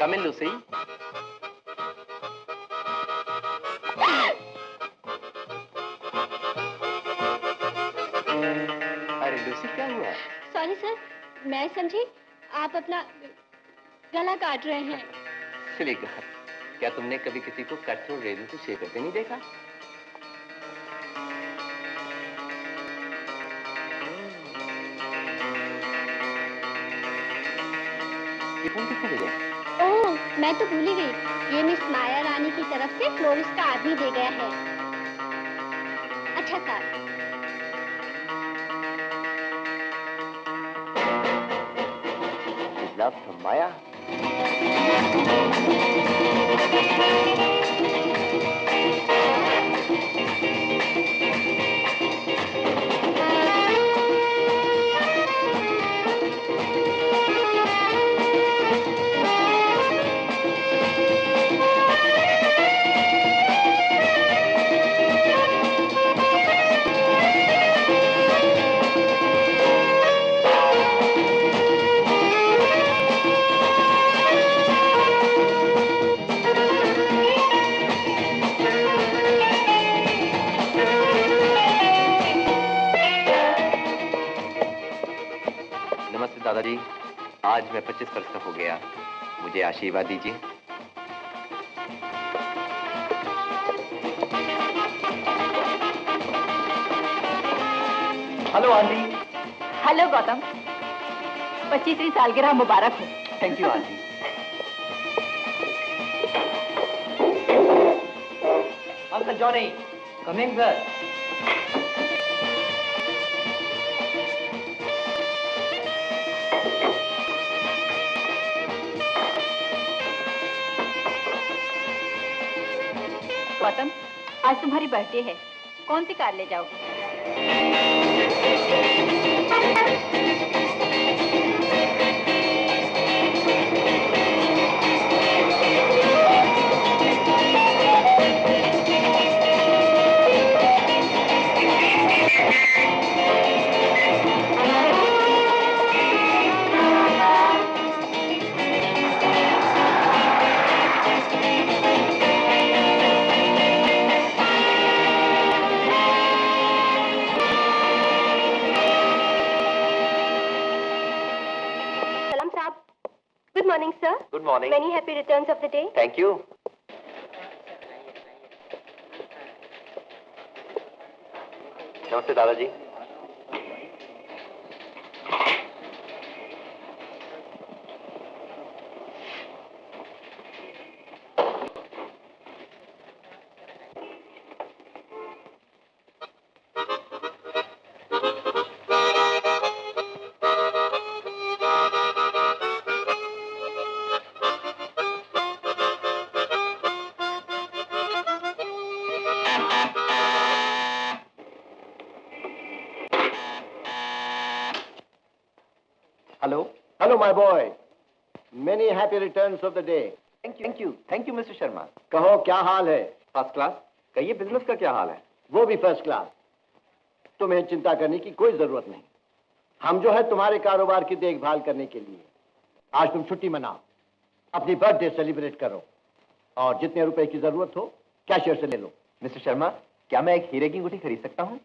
Come in, Lucy. अरे Lucy, क्या हुआ? सॉरी सर, मैं समझी आप अपना गला काट रहे हैं। सिली गर्ल, क्या तुमने कभी किसी को कटथ्रोट रेजर से शेव करते नहीं देखा? ये फोन किसने भेजा? ओह, मैं तो भूल ही गई। ये मिस माया रानी की तरफ से फ्लोरिस्ट का आदमी दे गया है। अच्छा साहब। Love from Maya. दादाजी, आज मैं 25 वर्ष का हो गया। मुझे आशीर्वाद दीजिए। Hello aunty. हेलो गौतम, 25वीं सालगिरह मुबारक हो। Thank you aunty. Uncle Johnny, coming sir. Gautam, आज तुम्हारी बर्थडे है, कौन सी कार ले जाओगे? Good morning. Many happy returns of the day. Thank you. नमस्ते दादाजी। Hello, my boy. Many happy returns of the day. Thank you, Mr. Sharma. कहो क्या हाल है? First class. कहिए बिजनेस का क्या हाल है? वो भी फर्स्ट क्लास। तुम्हें चिंता करने की कोई जरूरत नहीं। हम जो है तुम्हारे कारोबार की देखभाल करने के लिए। आज तुम छुट्टी मनाओ, अपनी बर्थडे सेलिब्रेट करो और जितने रुपए की जरूरत हो कैशियर से ले लो। मिस्टर शर्मा, क्या मैं एक हीरे की अंगूठी खरीद सकता हूँ?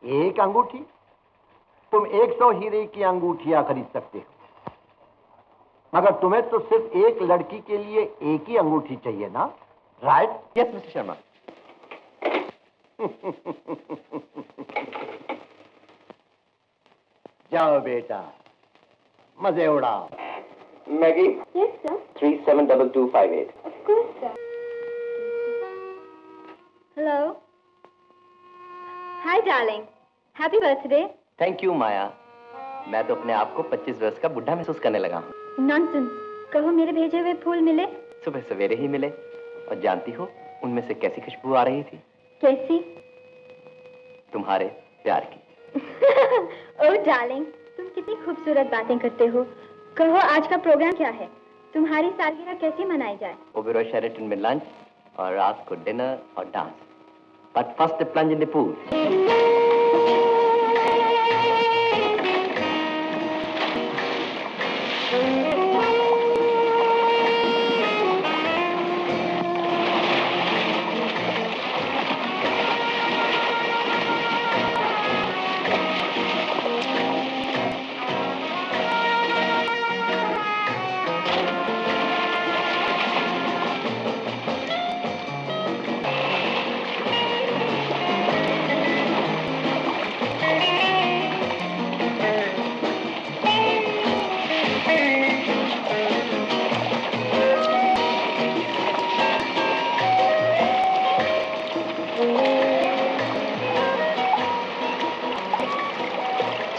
एक अंगूठी? तुम 100 हीरे की अंगूठियां खरीद सकते हो, मगर तुम्हें तो सिर्फ एक लड़की के लिए एक ही अंगूठी चाहिए ना, राइट? Yes mister Sharma. जाओ बेटा, मजे उड़ाओ। Maggi. Yes, sir. 372258। Of course, sir. Hello. Hi, darling. Happy birthday. Thank you Maya. मैं तो अपने आप को 25 वर्ष का बुढ़ा महसूस करने लगा हूँ। नॉनसेंस। कहो मेरे भेजे हुए फूल मिले? सुबह सवेरे ही मिले। और जानती हो उनमें से कैसी खुशबू आ रही थी? कैसी? तुम्हारे प्यार की। ओह डार्लिंग, तुम कितनी खूबसूरत बातें करते हो। कहो आज का प्रोग्राम क्या है? तुम्हारी सालगिरह कैसे मनाई जाए? ओबेरॉय शेरेटन में लंच और रात को डिनर और dance. But first plunge in the pool.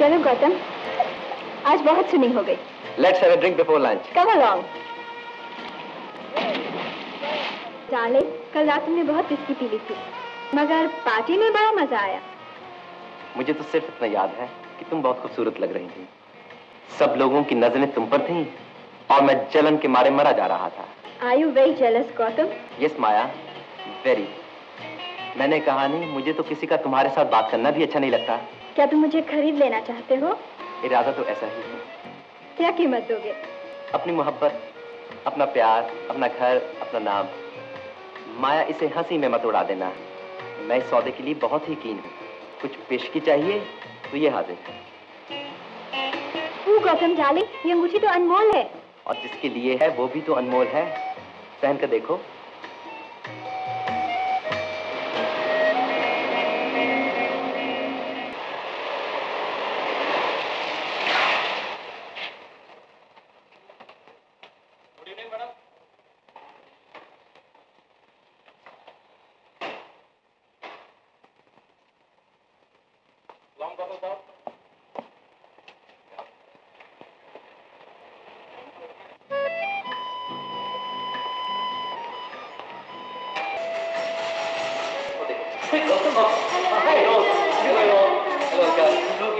चलो गौतम, आज बहुत सुनी हो गई। Let's have a drink before lunch. Come along. Darling, कल रात तुमने बहुत विस्की पी ली थी, मगर पार्टी में बड़ा मजा आया। मुझे तो सिर्फ इतना याद है कि तुम बहुत खूबसूरत लग रही थी। सब लोगों की नजरें तुम पर थीं और मैं जलन के मारे मरा जा रहा था। Are you very jealous, Gautam? Yes, Maya, very. मैंने कहा नहीं, मुझे तो किसी का तुम्हारे साथ बात करना भी अच्छा नहीं लगता। क्या तुम मुझे खरीद लेना चाहते हो? इरादा तो ऐसा ही है। क्या कीमत दोगे? अपनी मोहब्बत, अपना प्यार, अपना घर, अपना नाम। माया, इसे हंसी में मत उड़ा देना। मैं इस सौदे के लिए बहुत ही कीन हूँ। कुछ पेशगी चाहिए तो ये हाजिर है। गौतम डार्लिंग, ये अंगूठी तो अनमोल है। और जिसके लिए है वो भी तो अनमोल है। पहन कर देखो।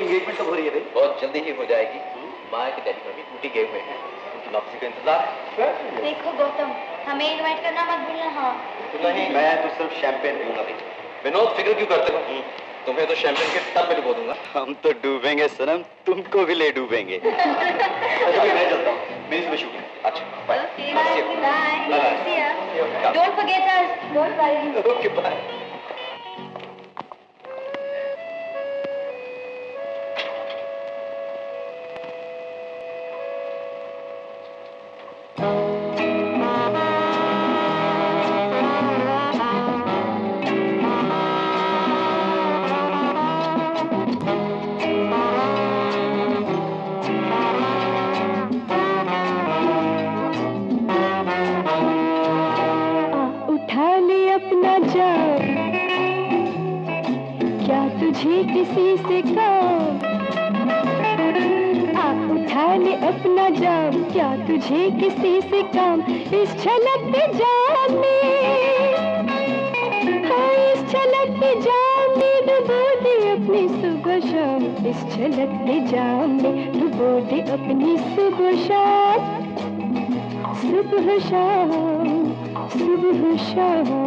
एंगेजमेंट तो हो रही है भाई, बहुत जल्दी ही हो जाएगी। माया के डैडी में भी टूटी गए हुए हैं, उनकी वापसी का इंतजार है। देखो गौतम, हमें इनवाइट करना मत भूलना। हाँ नहीं, मैं तो सिर्फ शैंपेन पीऊंगा। विनोद, फिक्र क्यों करते हो? तुम्हें तो शैंपेन के टब में डुबो दूंगा। हम तो डूबेंगे सनम, तुमको भी ले डूबेंगे। मैं चलता हूँ, मेरी सुबह शूटिंग। अच्छा, bye. Don't forget us. Don't worry. Okay, bye. किसी से काम आप उठा ले अपना जाम, क्या तुझे किसी से काम? इस छलकते जाम में, हाँ इस छलकते जाम में डुबो दे अपनी सुबह शाम। इस छलकते जाम में डुबो दे अपनी सुबह शाम। सुबह शाम, सुबह शाम।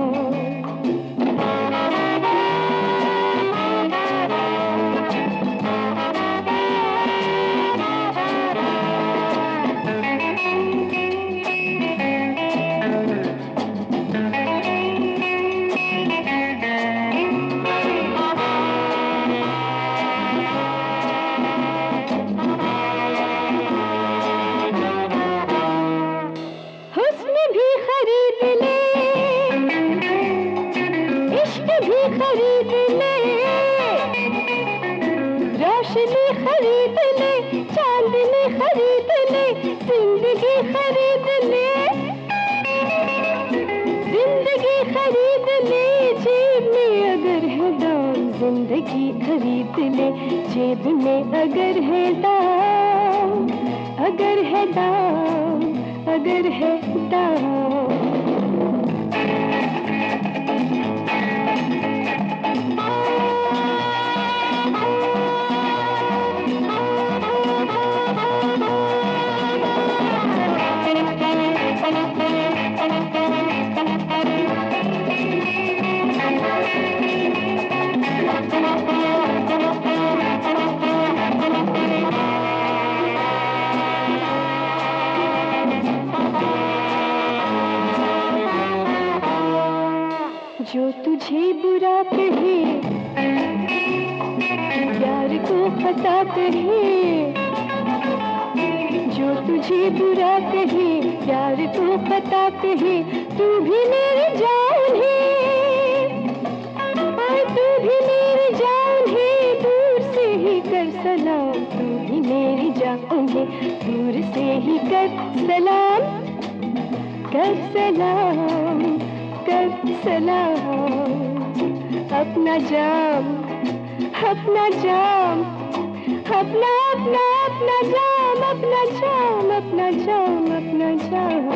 खरीद ले, चांदनी खरीद ले, जिंदगी खरीद ले, जिंदगी खरीद ले, जेब में अगर है दाम। जिंदगी खरीद ले, जेब में अगर है दाम, अगर है दाम, अगर है दाम। जो तुझे बुरा कहे, प्यार को खता कहे, जो तुझे बुरा कहे, प्यार को खता कहे, तू भी मेरी जान है, और तू भी मेरी जान है। दूर से ही कर सलाम, तू भी मेरी जान है, दूर से ही कर सलाम, कर सलाम, कर सलाम। अपना जाम, अपना जाम, अपना अपना अपना जाम, अपना जाम, अपना जाम, अपना जाम।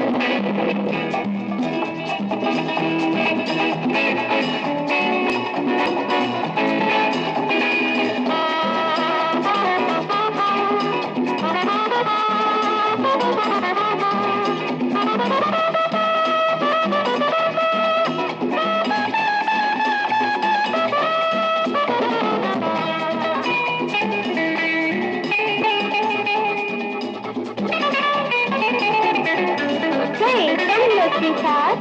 Hey, hello, sweetheart.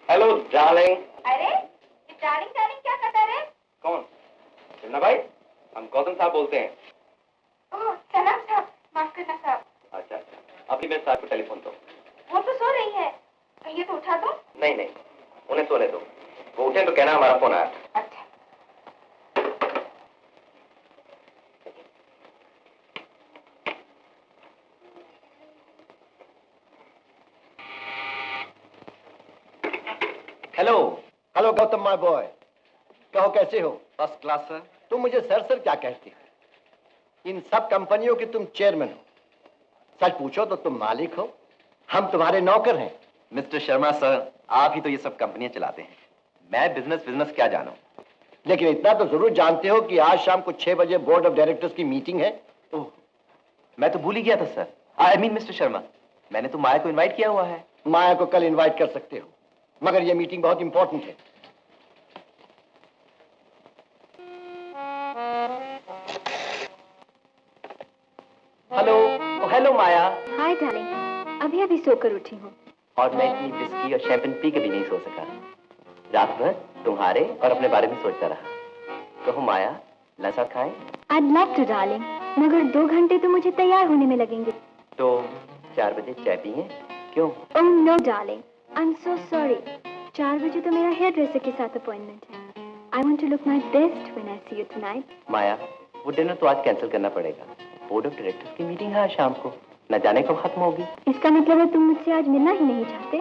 Hello darling. अरे ये डार्लिंग डार्लिंग क्या करता है? कौन? शिवना भाई, हम गौतम साहब बोलते हैं। ओह सलाम साहब, माफ करना साहब। अच्छा, अभी मेरे साहब को टेलीफोन दो। वो तो सो रही है, कहिए तो उठा दो। नहीं नहीं, उन्हें सोने दो। वो उठे तो कहना हमारा फोन आया। अच्छा। Hello. Hello Gautam my boy, कहो कैसे हो? First class sir. तुम मुझे सर सर क्या कहते हो? इन सब कंपनियों के तुम चेयरमैन हो, सच पूछो तो तुम मालिक हो, हम तुम्हारे नौकर हैं। मिस्टर शर्मा सर, आप ही तो ये सब कंपनियां चलाते हैं, मैं बिजनेस क्या जानूं। लेकिन इतना तो जरूर जानते हो कि आज शाम को 6 बजे बोर्ड ऑफ डायरेक्टर्स की मीटिंग है। ओह, मैं तो भूल ही गया था sir. I mean mister Sharma, मैंने तो माया को इनवाइट किया हुआ है। माया को कल इनवाइट कर सकते हो, मगर यह मीटिंग बहुत इंपॉर्टेंट है। हेलो। हेलो माया। हाय डार्लिंग, अभी अभी सोकर उठी हूँ। और मैं इतनी विस्की और शैंपेन पी के भी नहीं सो सका। रात भर तुम्हारे और अपने बारे में सोचता रहा। कहो माया, लंच साथ खाएं? I'd love to डार्लिंग, मगर 2 घंटे तो मुझे तैयार होने में लगेंगे। तो 4 बजे चाय पिए? क्यों? Oh no darling, I am so sorry. 4 बजे तो मेरा हेयर ड्रेसर के साथ अपॉइंटमेंट है। I want to look my best when I see you tonight. Maya, वो डिनर तो आज कैंसिल करना पड़ेगा। बोर्ड ऑफ डायरेक्टर्स की मीटिंग है आज शाम को, न जाने कब खत्म होगी। इसका मतलब है तुम मुझसे आज मिलना ही नहीं चाहते?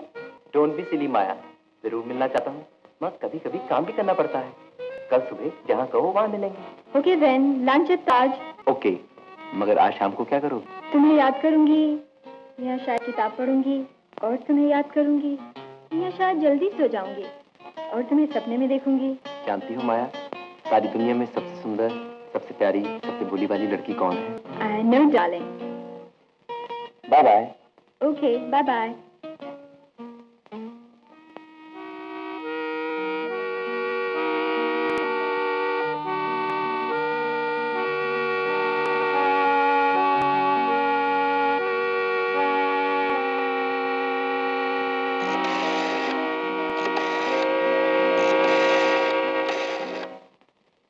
डोंट बी सिली माया, जरूर मिलना चाहता हूँ, मगर कभी कभी काम भी करना पड़ता है। कल सुबह जहाँ कहो वहाँ मिलेंगे। ओके देन, लंच एट ताज। ओके, मगर आज शाम को क्या करोगे? तुम्हें याद करूंगी, या शायद किताब पढ़ूंगी और तुम्हें याद करूंगी, या शायद जल्दी सो जाऊंगी और तुम्हें सपने में देखूंगी। जानती हो माया, सारी दुनिया में सबसे सुंदर, सबसे प्यारी, सबसे भोली भाली लड़की कौन है? I know darling. Bye bye. Okay, bye bye.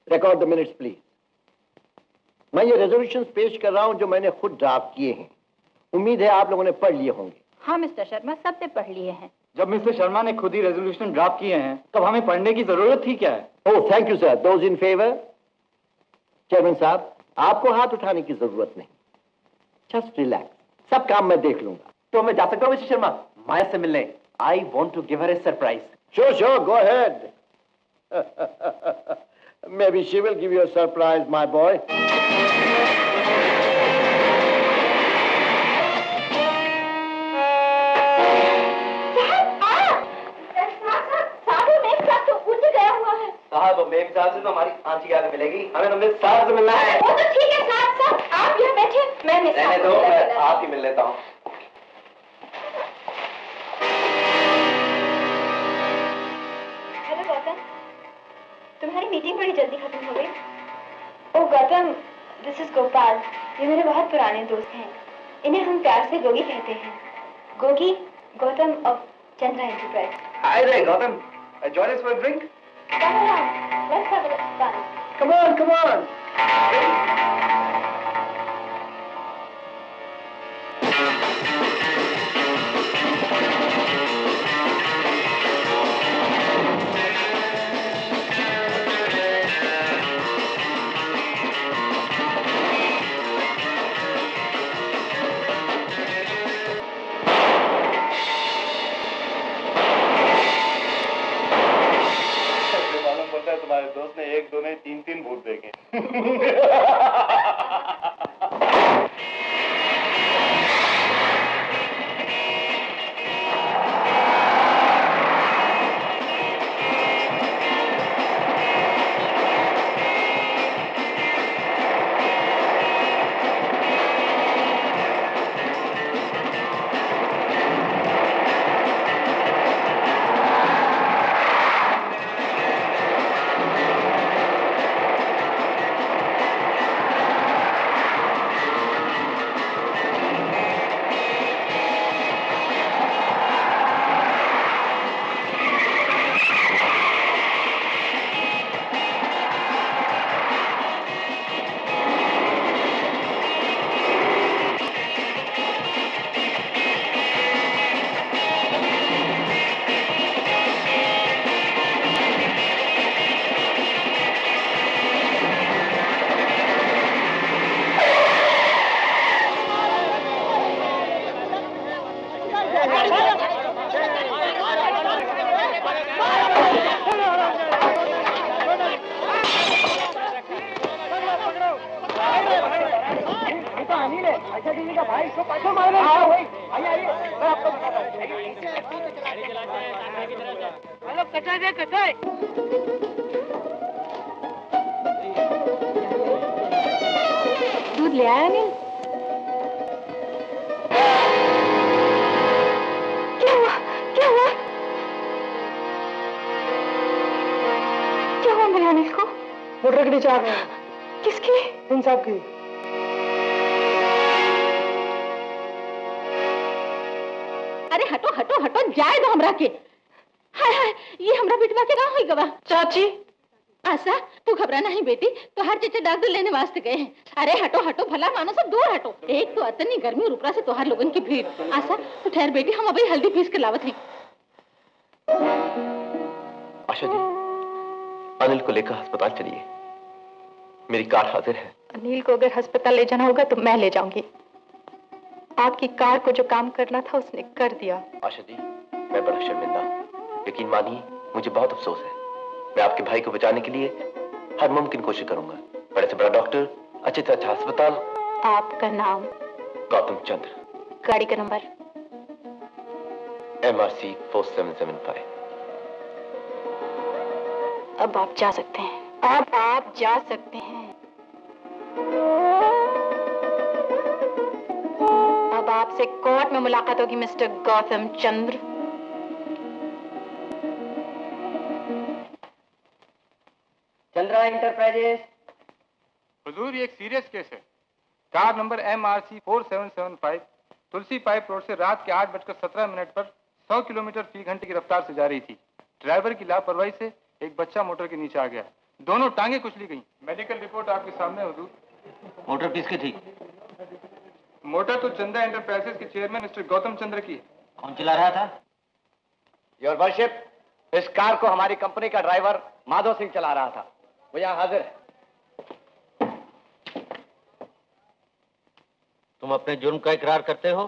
Record the minutes please. मैं ये रेजोल्यूशंस पेश कर रहा हूं जो मैंने खुद ड्राफ्ट किए हैं। उम्मीद है आप लोगों ने पढ़ लिए होंगे। हाँ मिस्टर शर्मा, सबने पढ़ लिए हैं। जब मिस्टर शर्मा ने खुद ही रेजोल्यूशन ड्राफ्ट किए हैं, तब हमें पढ़ने की जरूरत थी क्या है? Oh thank you sir. Those in favour? Chairman साहब, आपको हाथ उठाने की जरूरत नहीं, जस्ट रिलैक्स, सब काम मैं देख लूंगा। तो मैं जा सकता हूँ मिस्टर शर्मा माया से मिलने? I want to give her a surprise. Sure, go ahead. Maybe she will give you a surprise, my boy. साहब, मेम साहब से तो हमारी आंची आगे मिलेगी, हमें तो मिस साहब से मिलना है। वो तो ठीक है साहब, आप यहाँ बैठे, मैं मिस रहने दो, मैं आप ही मिल लेता हूँ। मीटिंग बड़ी जल्दी खत्म हो गई। ओह गौतम, दिस इज गोपाल। ये मेरे बहुत पुराने दोस्त हैं। इन्हें हम प्यार से गोगी कहते हैं। Gogi, Gautam of Chandra enterprise. Hi रे Gautam, join us for a drink? Come along, let's have a fun. Come on, come on. तुम्हारे दोस्त ने 1 2 नहीं 3 भूत देखे। दूध ले आया अनिल? क्या हुआ? क्या हुआ? क्या हुआ मेरे अनिल को? मोटर के नीचे आ गए। किसकी? इन साहब की। अरे हटो हटो हटो, जाए दो हमरा के। हाय हाय, ये हमरा बिटवा के ना होई गवा। चाची, आशा तू घबरा नहीं बेटी, तो हर चीज डॉक्टर लेने वास्ते गए हैं। अरे हटो हटो, भला मानो सब दूर हटो। एक तो इतनी गर्मी और ऊपर से तोहार लोगन की भीड़। आशा तू ठहर बेटी, हम अभी हल्दी पीस के लावत हैं। आशा जी, अनिल को लेकर अस्पताल चलिए, मेरी कार हाजिर है। अनिल को अगर अस्पताल ले जाना होगा तो मैं ले जाऊंगी। आपकी कार को जो काम करना था उसने कर दिया। आशा जी, मैं बड़ा शर्मिंदा, यकीन मानिए मुझे बहुत अफसोस है। मैं आपके भाई को बचाने के लिए हर मुमकिन कोशिश करूंगा। बड़े से बड़ा डॉक्टर, अच्छे से अच्छा अस्पताल। आपका नाम? गौतम चंद्र। गाड़ी का नंबर? MRC 4775। अब आप जा सकते हैं। अब आप जा सकते हैं। अब आपसे कोर्ट में मुलाकात होगी मिस्टर गौतम चंद्र। चंद्रा एंटरप्राइजेस। हुजूर, ये एक सीरियस केस है। कार नंबर MRC 4775 तुलसी पाइप रोड से रात के 8:17 पर 100 किलोमीटर फी घंटे की रफ्तार से जा रही थी। ड्राइवर की लापरवाही से एक बच्चा मोटर के नीचे आ गया। दोनों टांगे कुचली गईं। मेडिकल रिपोर्ट आपके सामने हुजूर। मोटर किसकी थी? मोटर तो चंद्रा एंटरप्राइजेस के चेयरमैन मिस्टर गौतम चंद्र की है। कौन चला रहा था? योर वर्शिप, इस कार को हमारी कंपनी का ड्राइवर माधव सिंह चला रहा था। वो यहाँ हाजिर है। तुम अपने जुर्म का इकरार करते हो?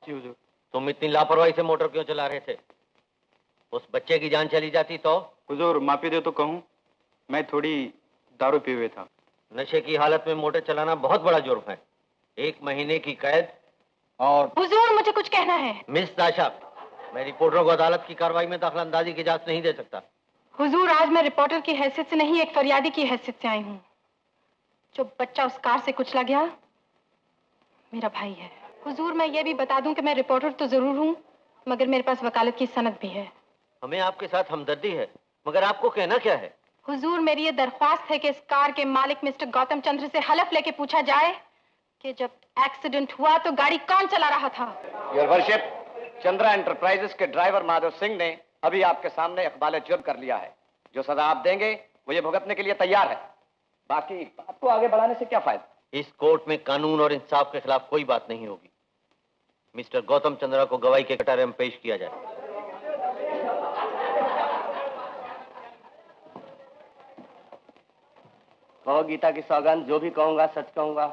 जी हुजूर। तुम इतनी लापरवाही से मोटर क्यों चला रहे थे? उस बच्चे की जान चली जाती तो? हुजूर, माफी दे तो कहूँ, मैं थोड़ी दारू पिए हुए था। नशे की हालत में मोटर चलाना बहुत बड़ा जुर्म है। 1 महीने की कैद और... हुजूर, मुझे कुछ कहना है। मिस ताशा, मैं रिपोर्टरों को अदालत की कार्रवाई में दखलंदाजी की इजाजत नहीं दे सकता। हुजूर, आज मैं रिपोर्टर की हैसियत से नहीं, एक फरियादी की हैसियत से आई हूँ। जो बच्चा उस कार से कुचला गया, मेरा भाई है। हुजूर, मैं ये भी बता दूं कि मैं रिपोर्टर तो जरूर हूँ, मगर मेरे पास वकालत की सनद भी है। हमें आपके साथ हमदर्दी है, मगर आपको कहना क्या है? हुजूर, मेरी ये दरख्वास्त है कि इस कार के मालिक मिस्टर गौतम चंद्र से हलफ लेके पूछा जाए कि जब एक्सीडेंट हुआ तो गाड़ी कौन चला रहा था। योर वर्शिप, चंद्रा एंटरप्राइजेस के ड्राइवर माधव सिंह ने अभी आपके सामने इकबाल जुर्म कर लिया है। जो सजा आप देंगे वो ये भुगतने के लिए तैयार है। बाकी बात को आगे बढ़ाने से क्या फायदा। इस कोर्ट में कानून और इंसाफ के खिलाफ कोई बात नहीं होगी। मिस्टर गौतम चंद्रा को गवाही के कटारे में पेश किया जाए। कहो गीता की सौगंध, जो भी कहूंगा सच कहूंगा।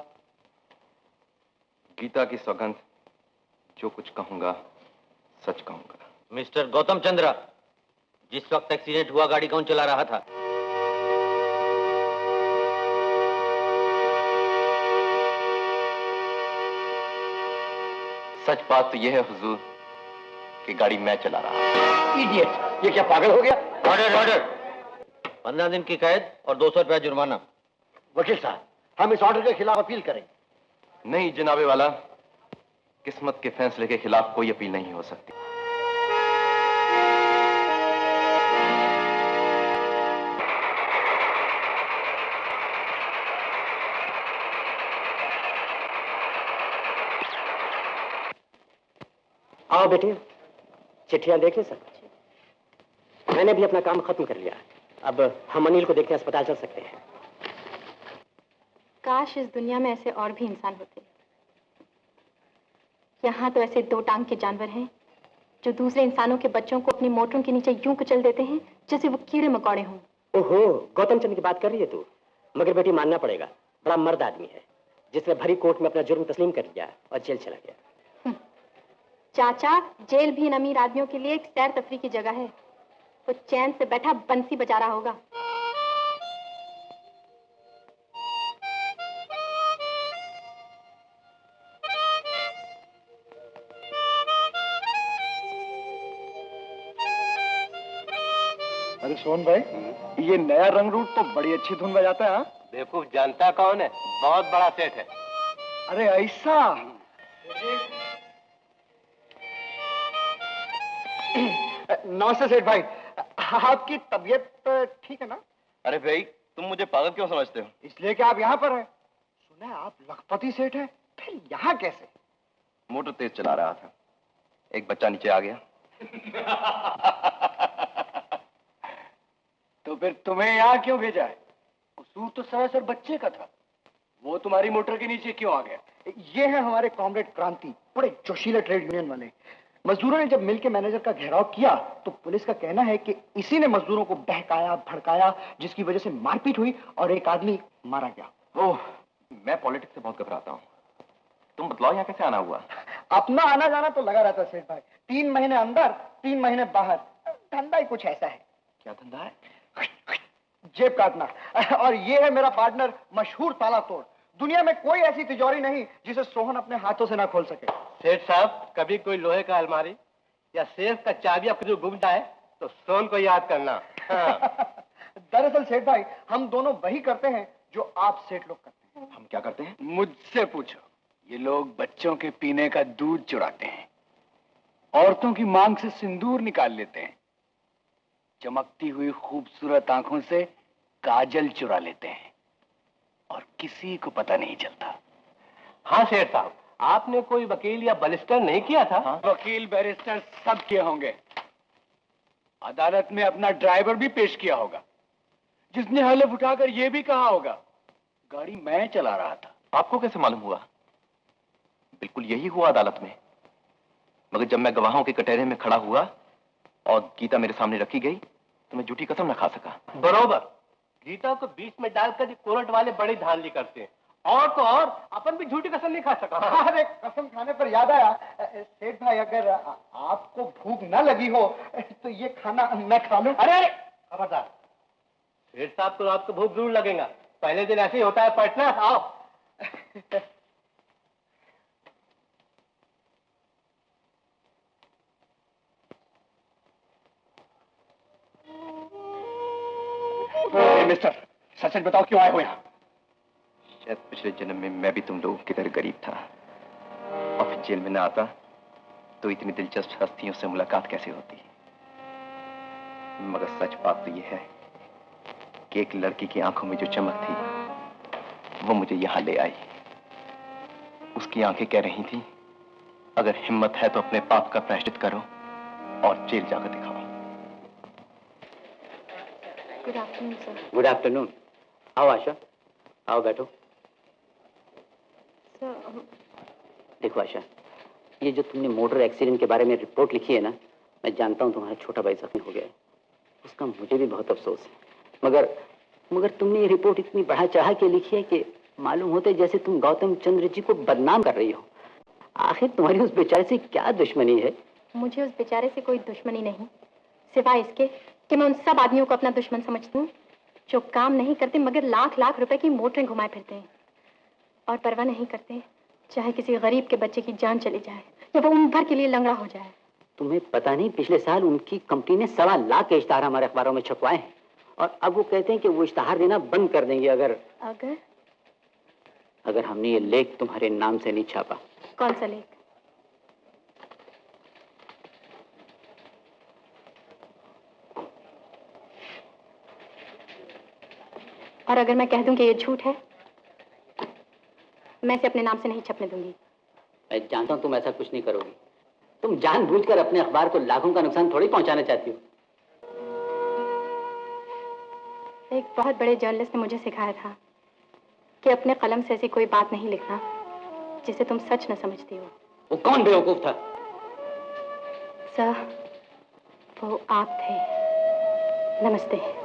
गीता की सौगंध, जो कुछ कहूंगा सच कहूंगा। मिस्टर गौतम चंद्रा, जिस वक्त एक्सीडेंट हुआ गाड़ी कौन चला रहा था? सच बात तो यह है हुजूर कि गाड़ी मैं चला रहा। इडियट, ये क्या पागल हो गया? Order order. 15 दिन की कैद और 200 रुपया जुर्माना। वकील साहब, हम इस ऑर्डर के खिलाफ अपील करेंगे। नहीं जनाबे वाला, किस्मत के फैसले के खिलाफ कोई अपील नहीं हो सकती। आओ बेटे, चिट्ठियां देखें सब। मैंने भी अपना काम खत्म कर लिया। अब हम अनिल को देखने अस्पताल चल सकते हैं। काश इस दुनिया में ऐसे और भी इंसान होते। यहाँ तो ऐसे 2 टांग के जानवर हैं जो दूसरे इंसानों के बच्चों को अपनी मोटरों के नीचे यूं कुचल देते हैं जैसे वो कीड़े मकोड़े हों। ओहो, गौतम चंद्र की बात कर रही है तू? मगर बेटी मानना पड़ेगा, बड़ा मर्द आदमी है जिसने भरी कोर्ट में अपना जुर्म तस्लीम कर लिया और जेल चला गया। चाचा, जेल भी इन अमीर आदमियों के लिए एक सैर तफरी की जगह है। वो चैन से बैठा बंसी बजा रहा होगा। अरे सोहन भाई, ये नया रंग रूट तो बड़ी अच्छी धुन बजाता है। बेवकूफ, जानता कौन है? बहुत बड़ा सेठ है। अरे ऐसा? नमस्ते सेठ भाई, आपकी तबीयत ठीक है ना? अरे भाई, तुम मुझे पागल क्यों समझते हो? इसलिए कि आप यहाँ पर हैं। सुना है आप लखपति सेठ हैं, फिर यहाँ कैसे? मोटर तेज चला रहा था, एक बच्चा नीचे आ गया। तो फिर तुम्हें यहाँ क्यों भेजा है? कसूर तो सरासर बच्चे का था। वो तुम्हारी मोटर के नीचे क्यों आ गया? ये है हमारे कॉमरेड क्रांति, बड़े जोशीले ट्रेड यूनियन वाले। मजदूरों ने जब मिल के मैनेजर का घेराव किया तो पुलिस का कहना है कि इसी ने मजदूरों को बहकाया भड़काया, जिसकी वजह से मारपीट हुई और एक आदमी मारा गया। ओह, मैं पॉलिटिक्स से बहुत घबराता हूँ। तुम बतलाओ यहाँ कैसे आना हुआ? अपना आना जाना तो लगा रहता सेठ भाई। 3 महीने अंदर 3 महीने बाहर। धंधा ही कुछ ऐसा है। क्या धंधा है? जेब काटना। और ये है मेरा पार्टनर मशहूर ताला तोड़। दुनिया में कोई ऐसी तिजोरी नहीं जिसे सोहन अपने हाथों से ना खोल सके। सेठ साहब, कभी कोई लोहे का अलमारी या सेफ का चाबी आपको जो गुम जाए तो सोन को याद करना। हाँ। दरअसल सेठ भाई, हम दोनों वही करते हैं जो आप सेठ लोग करते हैं। हम क्या करते हैं? मुझसे पूछो। ये लोग बच्चों के पीने का दूध चुराते हैं, औरतों की मांग से सिंदूर निकाल लेते हैं, चमकती हुई खूबसूरत आंखों से काजल चुरा लेते हैं और किसी को पता नहीं चलता। हाँ सेठ साहब, आपने कोई वकील या बैरिस्टर नहीं किया था? हाँ? वकील बैरिस्टर सब किए होंगे। अदालत में अपना ड्राइवर भी पेश किया होगा, जिसने हलफ उठाकर यह भी कहा होगा गाड़ी मैं चला रहा था। आपको कैसे मालूम हुआ? बिल्कुल यही हुआ अदालत में। मगर जब मैं गवाहों के कटहरे में खड़ा हुआ और गीता मेरे सामने रखी गई तो मैं झूठी कसम न खा सका। बरोबर, गीता को बीच में डालकर कोर्ट वाले बड़ी धांधली करते हैं। और तो और अपन भी झूठी कसम नहीं खा सका। अरे कसम खाने पर याद आया सेठ भाई, अगर आपको भूख न लगी हो तो ये खाना मैं खा लूं। अरे खबरदार, सेठ साहब को रात को भूख जरूर लगेगा। पहले दिन ऐसे ही होता है पटना। आओ। मिस्टर, सच सच बताओ क्यों आए हो यहाँ? शायद पिछले जन्म में मैं भी तुम लोगों की तरह गरीब था और फिर जेल में न आता तो इतनी दिलचस्प हस्तियों से मुलाकात कैसे होती। मगर सच बात तो यह है कि एक लड़की की आंखों में जो चमक थी वो मुझे यहां ले आई। उसकी आंखें कह रही थी, अगर हिम्मत है तो अपने पाप का प्रायश्चित करो और जेल जाकर दिखाओ। Good afternoon sir. Good afternoon. आओ आशा, आओ बैठो। सर देखो आशा, ये जो तुमने मोटर एक्सीडेंट के बारे में रिपोर्ट लिखी है ना, मैं जानता हूँ तुम्हारा छोटा भाई जख्मी हो गया है, उसका मुझे भी बहुत अफसोस है। मगर तुमने ये रिपोर्ट इतनी बढ़ा चढ़ा के लिखी है कि मालूम होता है जैसे तुम गौतम चंद्र जी को बदनाम कर रही हो। आखिर तुम्हारी उस बेचारे से क्या दुश्मनी है? मुझे उस बेचारे से कोई दुश्मनी नहीं, सिवाय इसके कि मैं उन सब आदमियों को अपना दुश्मन समझती हूँ जो काम नहीं करते मगर लाख लाख रुपए की मोटरें घुमाए फिरते हैं और परवाह नहीं करते चाहे किसी गरीब के बच्चे की जान चली जाए या वो उम्र भर के लिए लंगड़ा हो जाए। तुम्हें पता नहीं, पिछले साल उनकी कंपनी ने 1.25 लाख के इश्तहार हमारे अखबारों में छपवाए हैं और अब वो कहते हैं कि वो इश्तहार देना बंद कर देंगे अगर हमने ये लेख तुम्हारे नाम से नहीं छापा। कौन सा लेख? और अगर मैं कह दूं कि ये झूठ है, मैं इसे अपने नाम से नहीं छपने दूंगी। मैं जानता हूं तुम ऐसा कुछ नहीं करोगी। तुम जानबूझकर अपने अखबार को लाखों का नुकसान थोड़ी पहुंचाना चाहती हो। एक बहुत बड़े जर्नलिस्ट ने मुझे सिखाया था कि अपने कलम से ऐसी कोई बात नहीं लिखना जिसे तुम सच न समझती हो। वो कौन बेवकूफ था? सर, वो आप थे। नमस्ते।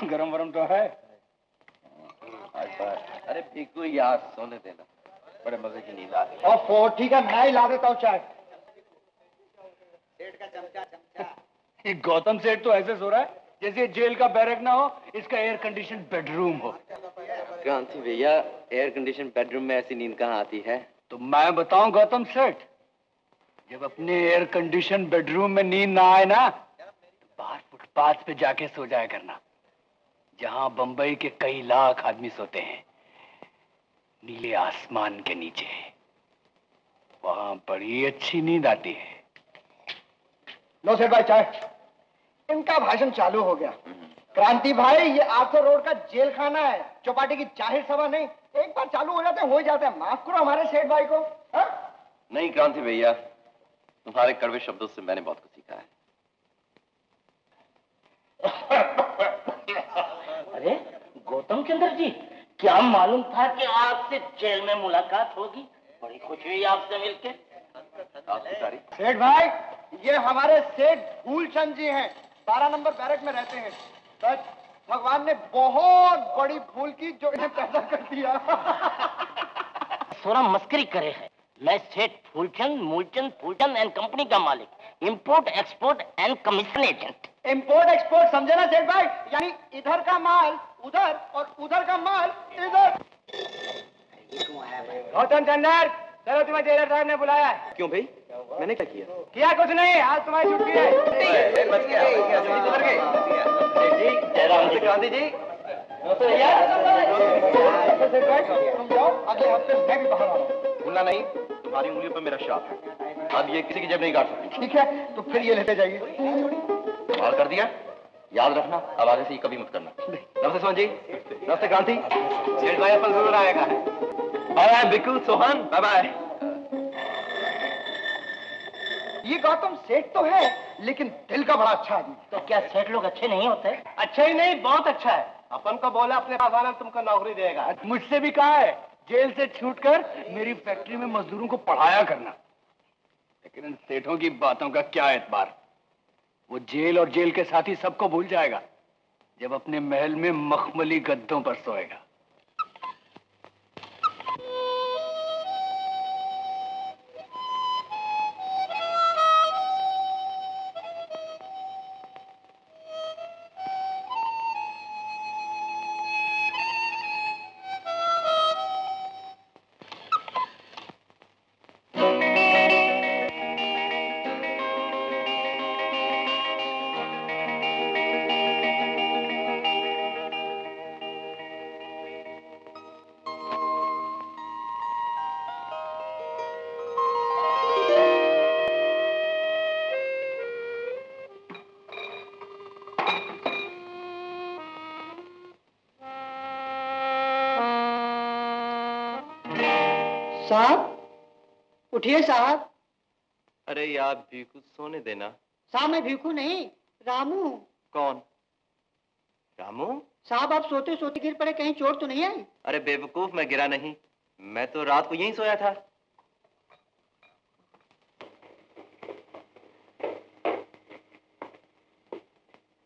गरम वरम तो है। अरे बिल्कुल यार, सोने देना, बड़े मजे की नींद आ रही है। और ठीक है, मैं ही ला देता हूँ चाय। सेठ का चमचा। ये गौतम सेठ तो ऐसे सो रहा है जैसे जेल का बैरक ना हो, इसका एयर कंडीशन बेडरूम हो। क्रांति भैया, एयर कंडीशन बेडरूम में ऐसी नींद कहाँ आती है? तो मैं बताऊं गौतम सेठ, जब अपने एयर कंडीशन बेडरूम में नींद ना आए ना, तो बाहर फुटपाथ पे जाके सो जाया करना, जहां बंबई के कई लाख आदमी सोते हैं, नीले आसमान के नीचे। वहां बड़ी अच्छी नींद आती है। लो सेठ भाई चाय। इनका भाषण चालू हो गया। क्रांति भाई, ये आर्थर रोड का जेल खाना है, चौपाटी की जाहिर सभा नहीं। एक बार चालू हो जाते हैं, हो ही जाते हैं। माफ करो हमारे सेठ भाई को। हा? नहीं क्रांति भैया, तुम्हारे कड़वे शब्दों से मैंने बहुत कुछ सीखा है। अरे गौतम चंद्र जी, क्या मालूम था कि आपसे जेल में मुलाकात होगी। बड़ी खुशी हुई आपसे मिलके। सेठ भाई, ये हमारे सेठ फूलचंद जी हैं, 12 नंबर बैरक में रहते हैं। सच, भगवान ने बहुत बड़ी भूल की जो इन्हें पैदा कर दिया। थोड़ा मस्करी करे है। मैं सेठ फूलचंद फूलचंद एंड कंपनी का मालिक, import export and commission agent. Import export समझे ना सेठ भाई? यानी इधर का माल उधर और उधर का माल इधर। गौतम चंद्र, चलो तुम्हें जेलर साहब ने बुलाया है। क्यों भाई, मैंने क्या किया? किया कुछ नहीं, आज तुम्हारी छुट्टी है। बच गया, क्रांति जी। अगले हफ्ते मैं भी बाहर आ रहा हूँ। भूलना नहीं, तुम्हारी उंगलियों पर मेरा शाप है। अब ये किसी की जेब नहीं काट सकती। ठीक है, तो फिर ये लेते जाइए। कमाल कर दिया। याद रखना, अब आगे से ये कभी मत करना। नमस्ते सोहन जी। नमस्ते क्रांति। सेठ भाई अपन जरूर आएगा। बाय बाय बिल्कुल सोहन, बाय बाय। ये गौतम सेठ तो है, लेकिन दिल का बड़ा अच्छा आदमी। तो क्या सेठ लोग अच्छे नहीं होते? अच्छा ही नहीं, बहुत अच्छा है। अपन को बोला अपने पास आना, तुमको नौकरी देगा। मुझसे भी कहा है जेल से छूटकर मेरी फैक्ट्री में मजदूरों को पढ़ाया करना। लेकिन इन सेठों की बातों का क्या एतबार। वो जेल और जेल के साथी सबको भूल जाएगा जब अपने महल में मखमली गद्दों पर सोएगा। साहब उठिए साहब। अरे यार भीखू, सोने देना। साहब मैं भीखू नहीं, रामू। कौन? रामू? साहब आप सोते सोते गिर पड़े, कहीं चोट तो नहीं आई? अरे बेवकूफ, मैं गिरा नहीं, मैं तो रात को यहीं सोया था।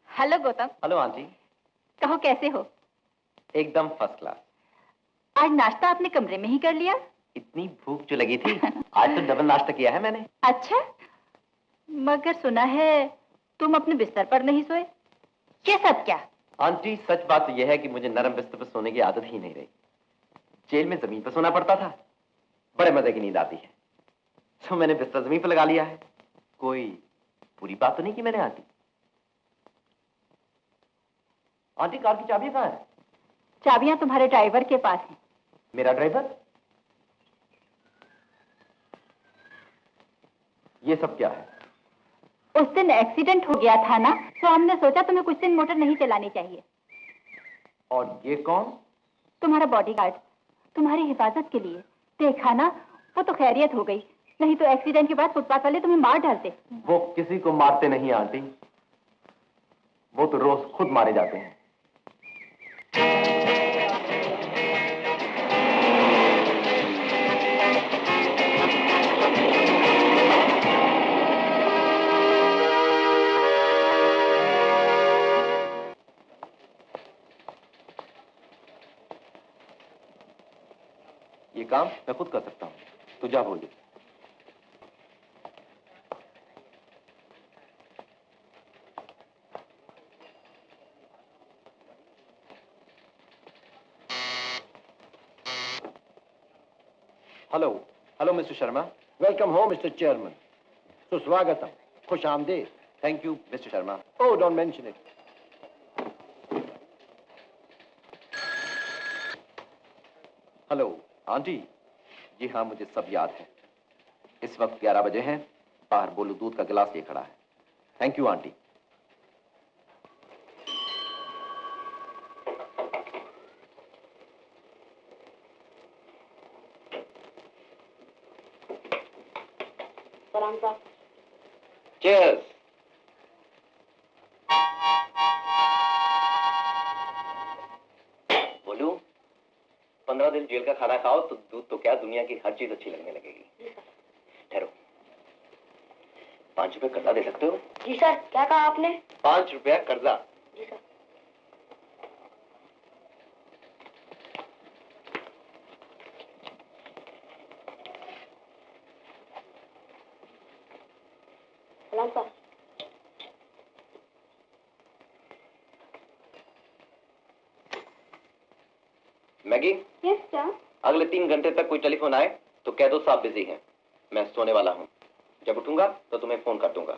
हेलो गौतम। Hello aunty. कहो कैसे हो? एकदम फर्स्ट क्लास। आज नाश्ता आपने कमरे में ही कर लिया? इतनी भूख जो लगी थी, आज तो डबल नाश्ता किया है मैंने। अच्छा, मगर सुना है तुम अपने बिस्तर पर नहीं सोए, ये सब क्या? आंटी सच बात तो यह है कि मुझे नरम बिस्तर पर सोने की आदत ही नहीं रही। जेल में जमीन पर सोना पड़ता था, बड़े मजे की नींद आती है, तो मैंने बिस्तर जमीन पर लगा लिया है। कोई बुरी बात तो नहीं की मैंने आंटी? आंटी कार की चाबी कहाँ है? चाबियां तुम्हारे ड्राइवर के पास हैं। मेरा ड्राइवर? ये सब क्या है? उस दिन एक्सीडेंट हो गया था ना, तो हमने सोचा तुम्हें कुछ दिन मोटर नहीं चलानी चाहिए। और ये कौन? तुम्हारा बॉडीगार्ड, तुम्हारी हिफाजत के लिए। देखा ना, वो तो खैरियत हो गई, नहीं तो एक्सीडेंट के बाद फुटपाथ वाले तुम्हें मार डालते। वो किसी को मारते नहीं आंटी, वो तो रोज खुद मारे जाते हैं। ये काम मैं खुद कर सकता हूँ, तू जा बोल दे। Hello hello mister Sharma. Welcome home mister chairman. सुस्वागतम, खुश आमदीद। Thank you mister Sharma. Oh don't mention it. Hello aunty. जी हाँ, मुझे सब याद है। इस वक्त 11 बजे हैं, बाहर बोलू दूध का गिलास लिए खड़ा है। Thank you aunty. Cheers. बोलू, 15 दिन जेल का खाना खाओ तो दूध तो क्या, दुनिया की हर चीज अच्छी लगने लगेगी। ठहरो, 5 रुपए कर्जा दे सकते हो? जी सर। क्या कहा आपने? 5 रुपया कर्जा। जी सर। सलाम सर। मैगी? Yes sir. अगले 3 घंटे तक कोई टेलीफोन आए तो कह दो साहब बिजी हैं, मैं सोने वाला हूँ। जब उठूंगा तो तुम्हें फोन कर दूंगा।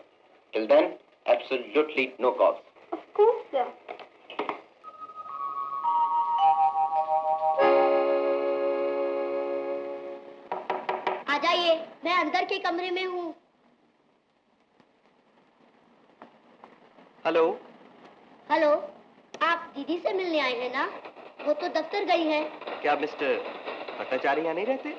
Till then absolutely no calls. Of course sir. आ जाइए, मैं अंदर के कमरे में हूँ। हेलो। हेलो, आप दीदी से मिलने आए हैं ना? वो तो दफ्तर गई है। क्या मिस्टर भट्टाचार्य यहाँ नहीं रहते?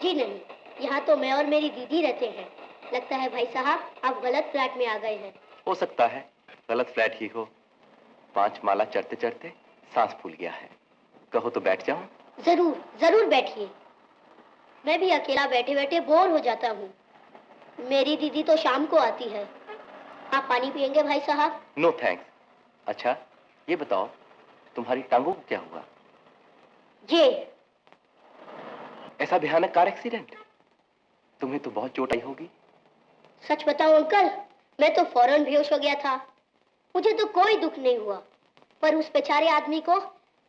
जी नहीं, यहाँ तो मैं और मेरी दीदी रहते हैं। लगता है भाई साहब आप गलत फ्लैट में आ गए हैं। हो सकता है गलत फ्लैट ही हो। 5 माला चढ़ते चढ़ते सांस फूल गया है। कहो तो बैठ जाऊं? जरूर जरूर बैठिए। मैं भी अकेला बैठे बैठे बोर हो जाता हूँ। मेरी दीदी तो शाम को आती है। आप पानी पियेंगे भाई साहब? No thanks. अच्छा ये बताओ, तुम्हारी टांगों को क्या हुआ? जी। ऐसा भयानक कार एक्सीडेंट? तुम्हें तो बहुत चोट आई होगी। सच बताऊं अंकल, मैं तो फौरन बेहोश हो गया था। मुझे तो कोई दुख नहीं हुआ, पर उस बेचारे आदमी को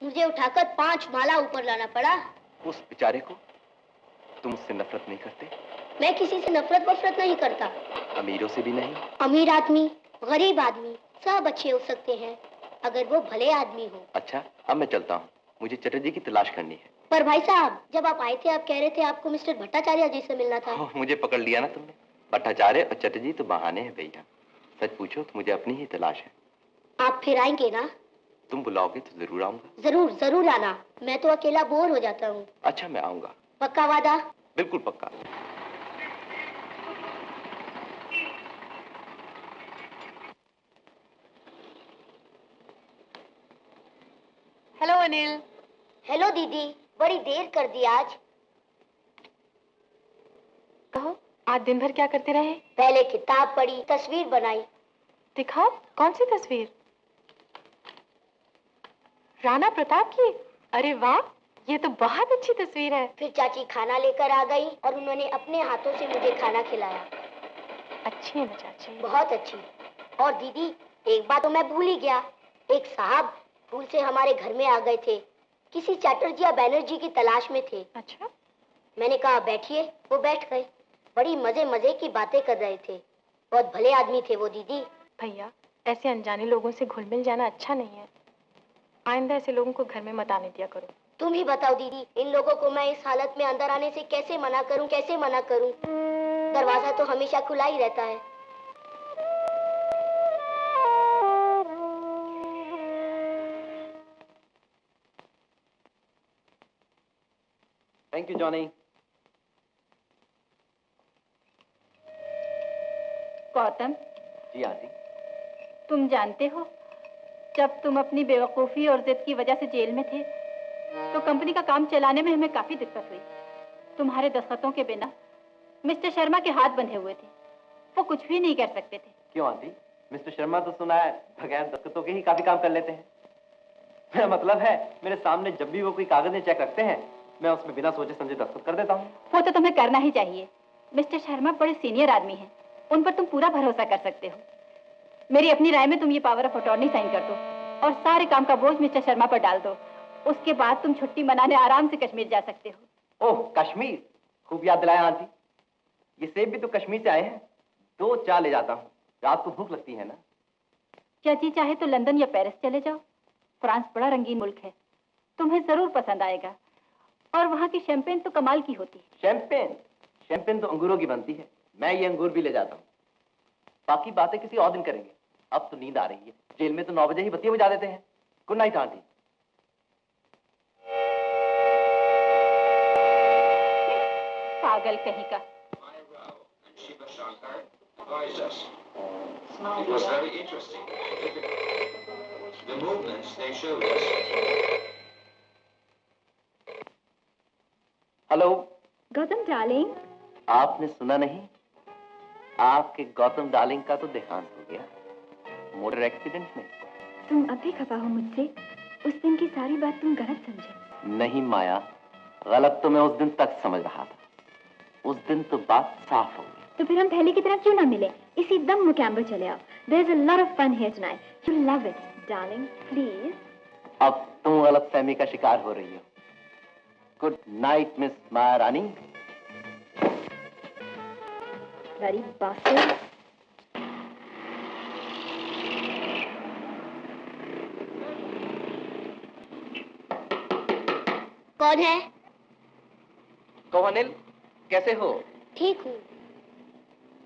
मुझे उठाकर 5 माला ऊपर लाना पड़ा। उस बेचारे को? तुम उससे नफरत नहीं करते? मैं किसी से नफरत वफरत नहीं करता। अमीरों से भी नहीं? अमीर आदमी, गरीब आदमी सब अच्छे हो सकते हैं अगर वो भले आदमी हो। अच्छा अब मैं चलता हूँ, मुझे चटर्जी की तलाश करनी है। पर भाई साहब, जब आप आए थे आप कह रहे थे आपको मिस्टर भट्टाचार्य जी से मिलना था। मुझे पकड़ लिया ना तुमने। भट्टाचार्य और चटर्जी तो बहाने हैं भैया, सच पूछो तो मुझे अपनी ही तलाश है। आप फिर आएंगे ना? तुम बुलाओगे तो जरूर आऊंगा। जरूर जरूर आना, मैं तो अकेला बोर हो जाता हूँ। अच्छा मैं आऊंगा। पक्का वादा? बिल्कुल पक्का। हेलो अनिल। हेलो दीदी, बड़ी देर कर दी आज। कहो, आज दिन भर क्या करते रहे? पहले किताब पढ़ी, तस्वीर बनाई। दिखाओ, कौन सी तस्वीर? राणा प्रताप की? अरे वाह, ये तो बहुत अच्छी तस्वीर है। फिर चाची खाना लेकर आ गई और उन्होंने अपने हाथों से मुझे खाना खिलाया। अच्छी है ना चाची? बहुत अच्छी। और दीदी, एक बात तो मैं भूल ही गया। एक साहब भूल से हमारे घर में आ गए थे, किसी चैटर्जी या बैनर्जी की तलाश में थे। अच्छा। मैंने कहा बैठिए, वो बैठ गए। बड़ी मजे मजे की बातें कर रहे थे। बहुत भले आदमी थे वो दीदी। भैया, ऐसे अनजाने लोगों से घुल मिल जाना अच्छा नहीं है। आइंदा ऐसे लोगों को घर में मत आने दिया करो। तुम ही बताओ दीदी, इन लोगों को मैं इस हालत में अंदर आने से कैसे मना करूं, कैसे मना करूं? दरवाजा तो हमेशा खुला ही रहता है। Thank you Johnny. गौतम, जी आंटी। तुम जानते हो, जब तुम अपनी बेवकूफ़ी और जिद की वजह से जेल में थे, तो कंपनी का काम चलाने में हमें काफी दिक्कत हुई। तुम्हारे दस्तखतों के बिना मिस्टर शर्मा के हाथ बंधे हुए थे, वो कुछ भी नहीं कर सकते थे। क्यों आंटी? मिस्टर शर्मा तो सुना है बगैर दस्तखतों के ही काफी काम कर लेते हैं। मेरा मतलब है, मेरे सामने जब भी वो कोई कागज या चेक रखते हैं, मैं उसमें बिना सोचे समझे दस्तखत कर देता हूँ। वो तो तुम्हें करना ही चाहिए। मिस्टर शर्मा बड़े सीनियर आदमी हैं, उन पर तुम पूरा भरोसा कर सकते हो। मेरी अपनी राय में तुम ये पावर ऑफ अटॉर्नी साइन कर दो और सारे काम का बोझ मिस्टर शर्मा पर डाल दो। उसके बाद तुम छुट्टी मनाने आराम से कश्मीर जा सकते हो। ओह, कश्मीर! खूब याद दिलाया आंटी। ये सेब भी तो कश्मीर से आए हैं। 2 चार ले जाता हूँ, रात को भूख लगती है ना। क्या जी चाहे तो लंदन या पेरिस चले जाओ। फ्रांस बड़ा रंगीन मुल्क है, तुम्हें जरूर पसंद आएगा। और वहाँ की शैंपेन तो कमाल की होती है। शैंपेन? शैंपेन तो अंगूरों की बनती है। मैं ये अंगूर भी ले जाता हूँ। बाकी बातें किसी और दिन करेंगे। अब तो नींद आ रही है। जेल में तो 9 बजे ही बत्तियां बुझा देते हैं। Good night aunty. पागल कहीं का। It was very interesting. The movements they showed us. Hello Gautam darling. आपने सुना नहीं? आपके गौतम डार्लिंग का तो देहांत हो गया मोटर एक्सीडेंट में। तुम अब भी खफा हो मुझसे? उस दिन की सारी बात तुम गलत समझे। नहीं माया, गलत तो मैं उस दिन तक समझ रहा था। उस दिन तो बात साफ हो गई। तो फिर हम पहले की तरह क्यों ना मिले? इसी दम मुकैम्बो चले आओ। There's a lot of fun here tonight. You'll love it, darling. Please. अब तुम गलतफहमी का शिकार हो रही हो। गुड नाइट मिस माया रानी। Bloody bastard. कौन है? कहो अनिल, कैसे हो? ठीक हूँ।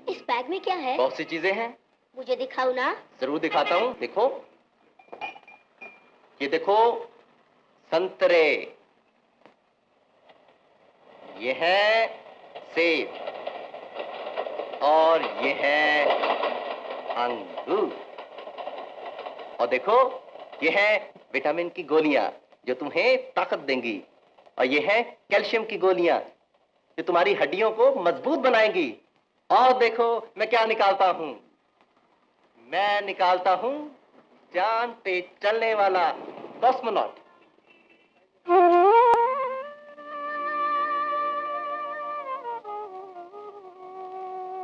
इस बैग में क्या है? बहुत सी चीजें हैं। मुझे दिखाओ ना। जरूर दिखाता हूँ। देखो, ये देखो संतरे, ये है सेब और ये है अंगूर। और देखो, ये है विटामिन की गोलियां जो तुम्हें ताकत देंगी। और ये है कैल्शियम की गोलियां जो तुम्हारी हड्डियों को मजबूत बनाएंगी। और देखो मैं क्या निकालता हूं। मैं निकालता हूं चांद पे चलने वाला कॉस्मोनॉट।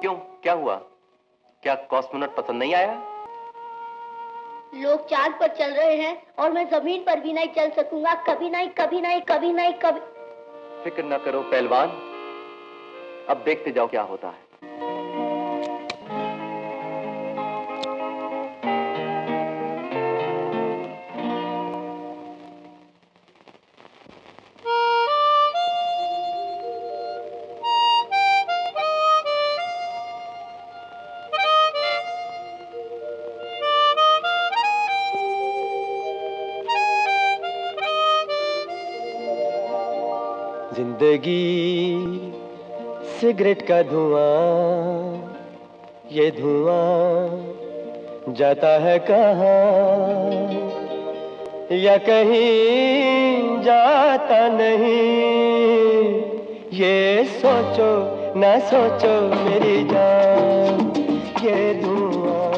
क्यों, क्या हुआ? क्या कॉस्मोनॉट पसंद नहीं आया? लोग चांद पर चल रहे हैं और मैं जमीन पर भी नहीं चल सकूंगा। कभी नहीं, कभी नहीं, कभी नहीं, कभी। फिक्र न करो पहलवान, अब देखते जाओ क्या होता है। जिंदगी सिगरेट का धुआं, ये धुआं जाता है कहाँ, या कहीं जाता नहीं, ये सोचो ना सोचो मेरी जान, ये धुआं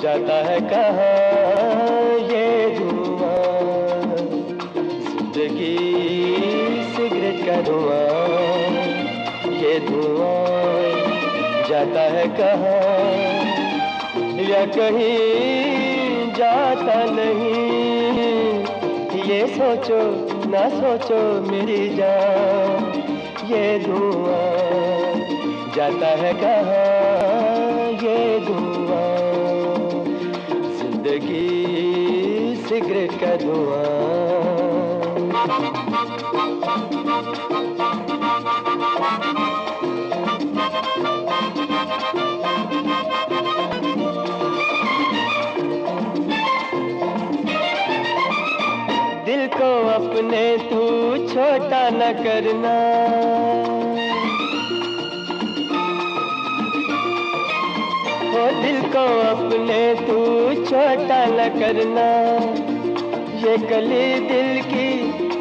जाता है कहाँ, ये धुआं, जिंदगी सिगरेट का धुआं, ये धुआं जाता है कहाँ, या कहीं जाता नहीं, ये सोचो ना सोचो मेरी जान, ये धुआं जाता है कहाँ, ये धुआं, जिंदगी सिगरेट का धुआं। दिल को अपने तू छोटा न करना, ओ दिल को अपने तू छोटा न करना, ये कली दिल की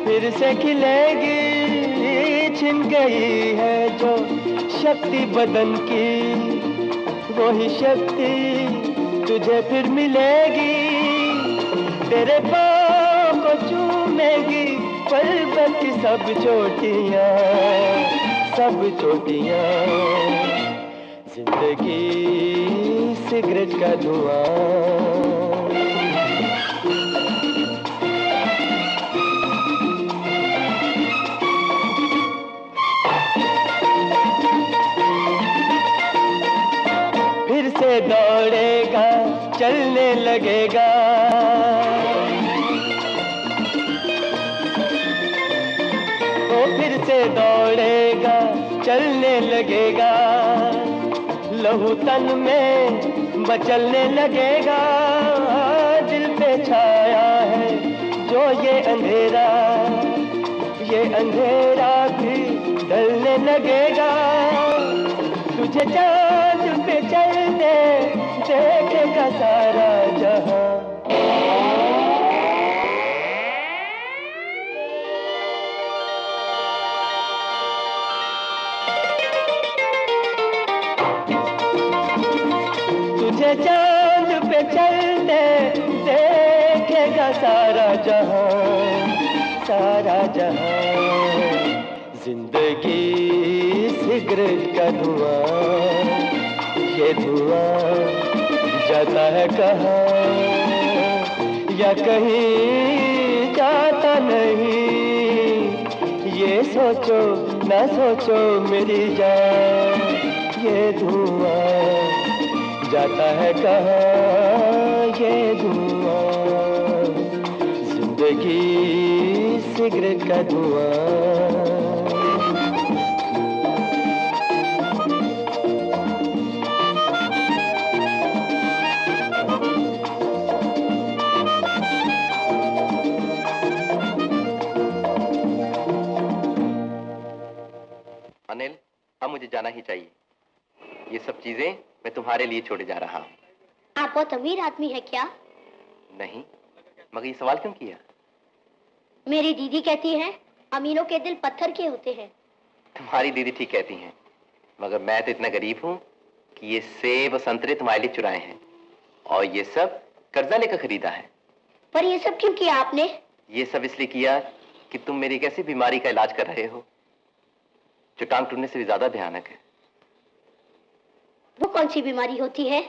फिर से खिलेगी, छिन गई है जो शक्ति बदन की, वही शक्ति तुझे फिर मिलेगी, तेरे पाँव को चूमेगी पर्वत की सब चोटियाँ, सब चोटियाँ, जिंदगी सिगरेट का धुआं। फिर से दौड़ेगा चलने लगेगा, वो फिर से दौड़ेगा चलने लगेगा, लहू तन में बचलने लगेगा, दिल पे छाया है जो ये अंधेरा भी ढलने लगेगा, तुझे चांद पे चलने देखेगा सारा जहां। तुझे चांद पे चलते देखेगा सारा जहां, सारा जहां, जिंदगी सिगरेट का धुआं, ये धुआं जाता है कहाँ, या कहीं जाता नहीं, ये सोचो ना सोचो मेरी जान, ये धुआं जाता है कहाँ, ये धुआं, जिंदगी सिगरेट का धुआं। अनिल, अब मुझे जाना ही चाहिए, ये सब चीजें मैं तुम्हारे लिए छोड़े जा रहा हूँ। आप बहुत अमीर आदमी है क्या? नहीं, मगर ये सवाल क्यों किया? मेरी दीदी कहती है अमीरों के दिल पत्थर के होते हैं। तुम्हारी दीदी ठीक कहती हैं, मगर मैं तो इतना गरीब हूँ कि ये सेब और संतरे तुम्हारे लिए चुराए हैं, और ये सब कर्जा लेकर खरीदा है। पर ये सब क्यों किया आपने? ये सब इसलिए किया कि तुम मेरी एक ऐसी बीमारी का इलाज कर रहे हो जो टांग टूटने से भी ज्यादा भयानक है। वो कौन सी बीमारी होती है?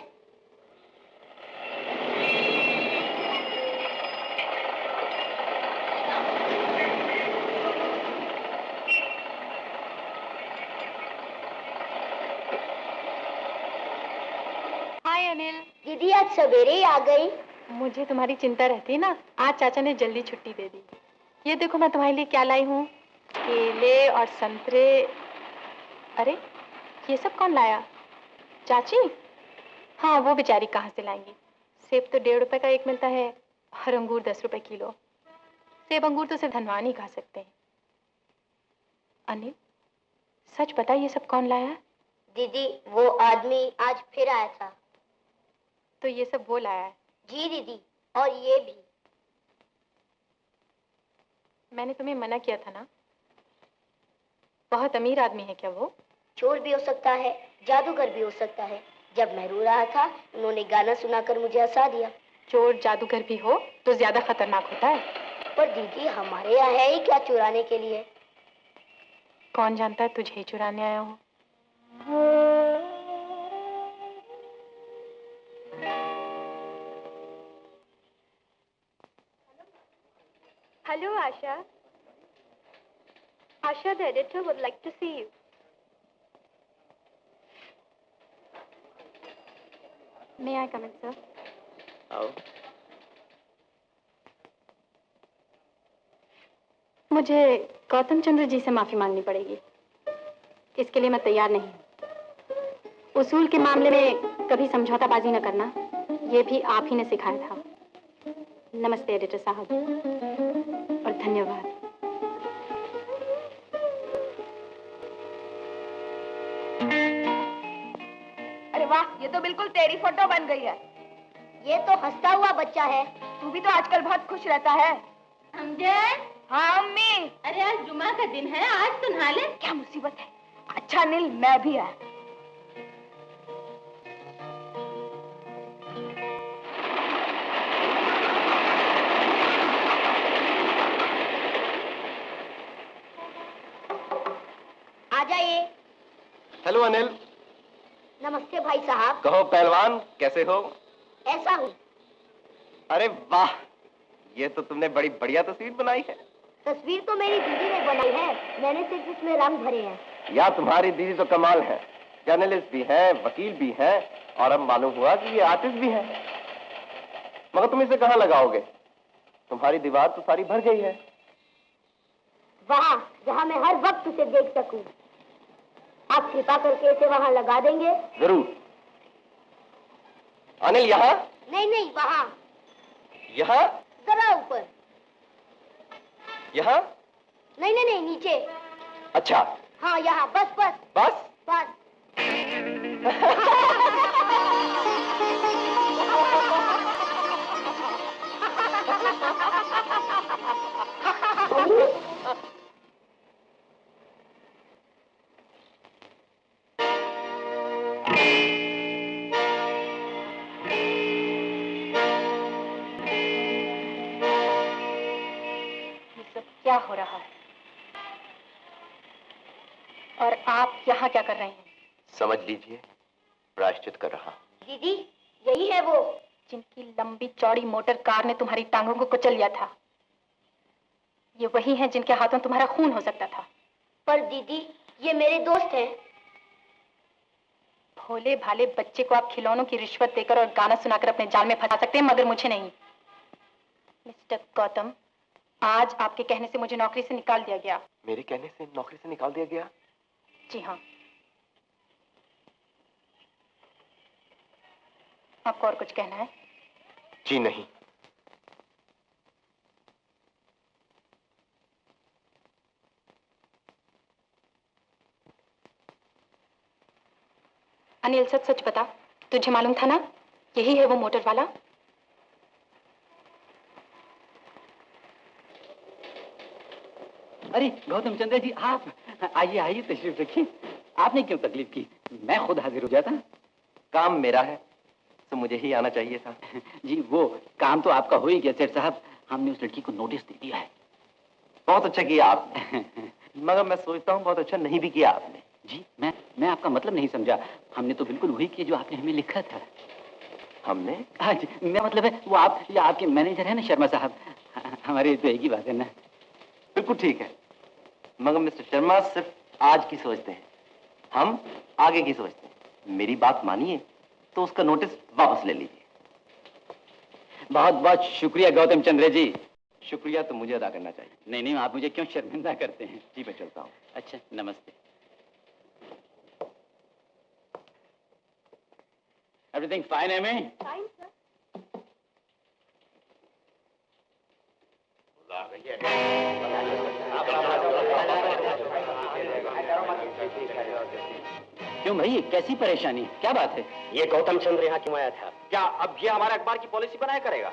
हाय अनिल। दीदी आज सवेरे ही आ गई। मुझे तुम्हारी चिंता रहती है ना, आज चाचा ने जल्दी छुट्टी दे दी। ये देखो मैं तुम्हारे लिए क्या लाई हूँ, केले और संतरे। अरे ये सब कौन लाया? चाची? हाँ, वो बेचारी कहाँ से लाएंगी। सेब तो 1.5 रुपए का एक मिलता है और अंगूर 10 रुपए किलो। सेब अंगूर तो सिर्फ धनवान ही खा सकते हैं। अनिल, सच बता, ये सब कौन लाया? दीदी वो आदमी आज फिर आया था। तो ये सब वो लाया है? जी दीदी, और ये भी। मैंने तुम्हें मना किया था ना। बहुत अमीर आदमी है क्या वो? चोर भी हो सकता है, जादूगर भी हो सकता है। जब मैं रो रहा था उन्होंने गाना सुनाकर मुझे हंसा दिया। चोर जादूगर भी हो तो ज्यादा खतरनाक होता है। पर दीदी हमारे यहाँ है ही क्या चुराने के लिए? कौन जानता है तुझे ही चुराने आया हो। Hello, Asha. Asha, the editor would like to see you. May I come in, sir? आओ। मुझे गौतम चंद्र जी से माफी मांगनी पड़ेगी। इसके लिए मैं तैयार नहीं हूँ। उसूल के मामले में कभी समझौताबाजी न करना, ये भी आप ही ने सिखाया था। नमस्ते एडिटर साहब, और धन्यवाद। अरे वाह, ये तो बिल्कुल तेरी फोटो बन गई है। ये तो हंसता हुआ बच्चा है। तू भी तो आजकल बहुत खुश रहता है। अमजद। हाँ अम्मी। अरे आज जुमा का दिन है, आज तो नहा ले। क्या मुसीबत है। अच्छा नील, मैं भी है। आ जाइए। हेलो अनिल। नमस्ते भाई साहब। कहो पहलवान, कैसे हो? ऐसा हूँ। अरे वाह, ये तो तुमने बड़ी बढ़िया तस्वीर बनाई है। तस्वीर तो मेरी दीदी ने बनाई है, मैंने सिर्फ इसमें रंग भरे हैं। या तुम्हारी दीदी तो कमाल है, जर्नलिस्ट भी है, वकील भी है, और अब मालूम हुआ कि ये आर्टिस्ट भी है। मगर तुम इसे कहाँ लगाओगे? तुम्हारी दीवार तो सारी भर गई है। वहाँ जहाँ मैं हर वक्त उसे देख सकूं। आप कृपा करके इसे वहाँ लगा देंगे? जरूर। अनिल यहाँ? नहीं नहीं, वहाँ। यहाँ? जरा ऊपर। यहाँ? नहीं नहीं नहीं, नीचे। अच्छा। हाँ यहाँ, बस बस। बस? बस। क्या हो रहा है? और आप यहाँ क्या कर रहे हैं? समझ लीजिए, प्रायश्चित कर रहा। दीदी, यही है वो जिनकी लंबी चौड़ी मोटर कार ने तुम्हारी टांगों को कुचल लिया था। ये वही हैं जिनके हाथों तुम्हारा खून हो सकता था। पर दीदी, ये मेरे दोस्त हैं। भोले भाले बच्चे को आप खिलौनों की रिश्वत देकर और गाना सुनाकर अपने जाल में फंसा सकते हैं, मगर मुझे नहीं। मिस्टर गौतम, आज आपके कहने से मुझे नौकरी से निकाल दिया गया। मेरे कहने से नौकरी से निकाल दिया गया? जी हाँ। आपको और कुछ कहना है? जी नहीं। अनिल, सच सच बता, तुझे मालूम था ना यही है वो मोटर वाला? अरे गौतम चंद्र जी, आप आइए आइए, तशरीफ रखिए। आपने क्यों तकलीफ की, मैं खुद हाजिर हो जाता। काम मेरा है तो मुझे ही आना चाहिए था। जी वो काम तो आपका हो ही गया सेठ साहब, हमने उस लड़की को नोटिस दे दिया है। बहुत अच्छा किया आपने। मगर मैं सोचता हूँ बहुत अच्छा नहीं भी किया आपने। जी मैं आपका मतलब नहीं समझा। हमने तो बिल्कुल वही किया जो आपने हमें लिखा था। हमने? हाँ जी, मेरा मतलब है वो आप या आपके मैनेजर है ना शर्मा साहब, हमारे तो एक ही बात है ना। बिल्कुल ठीक है, मगर मिस्टर शर्मा सिर्फ आज की सोचते हैं, हम आगे की सोचते हैं। मेरी बात मानिए तो उसका नोटिस वापस ले लीजिए। बहुत बहुत शुक्रिया गौतम चंद्र जी। शुक्रिया तो मुझे अदा करना चाहिए। नहीं नहीं, आप मुझे क्यों शर्मिंदा करते हैं। जी मैं चलता हूँ। अच्छा, नमस्ते। एवरीथिंग फाइन है मैं? Fine sir. क्यों भाई, कैसी परेशानी, क्या बात है? ये गौतम चंद्र यहाँ क्यों आया था? क्या अब ये हमारे अखबार की पॉलिसी बनाया करेगा?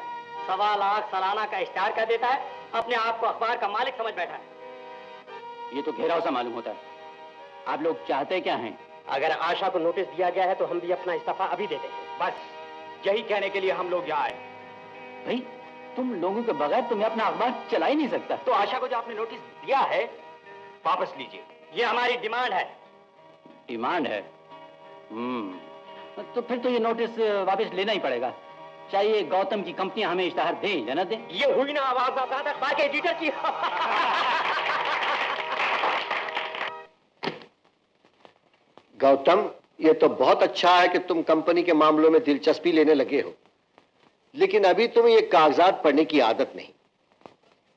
1.25 लाख सालाना का इश्तेहार कर देता है, अपने आप को अखबार का मालिक समझ बैठा है। ये तो घेराव सा मालूम होता है। आप लोग चाहते क्या हैं? अगर आशा को नोटिस दिया गया है तो हम भी अपना इस्तीफा अभी दे देंगे। बस यही कहने के लिए हम लोग यहाँ आए। भाई तुम लोगों के बगैर तुम्हें अपना अखबार चला ही नहीं सकता। तो आशा को जो आपने नोटिस दिया है वापस लीजिए। ये हमारी डिमांड है। डिमांड है? तो फिर तो ये नोटिस वापस लेना ही पड़ेगा। चाहिए गौतम की कंपनियां हमें इश्तेहार दें या न दें। ये हुई ना आवाज आता अखबार के एडिटर की। गौतम, ये तो बहुत अच्छा है कि तुम कंपनी के मामलों में दिलचस्पी लेने लगे हो, लेकिन अभी तुम्हें ये कागजात पढ़ने की आदत नहीं,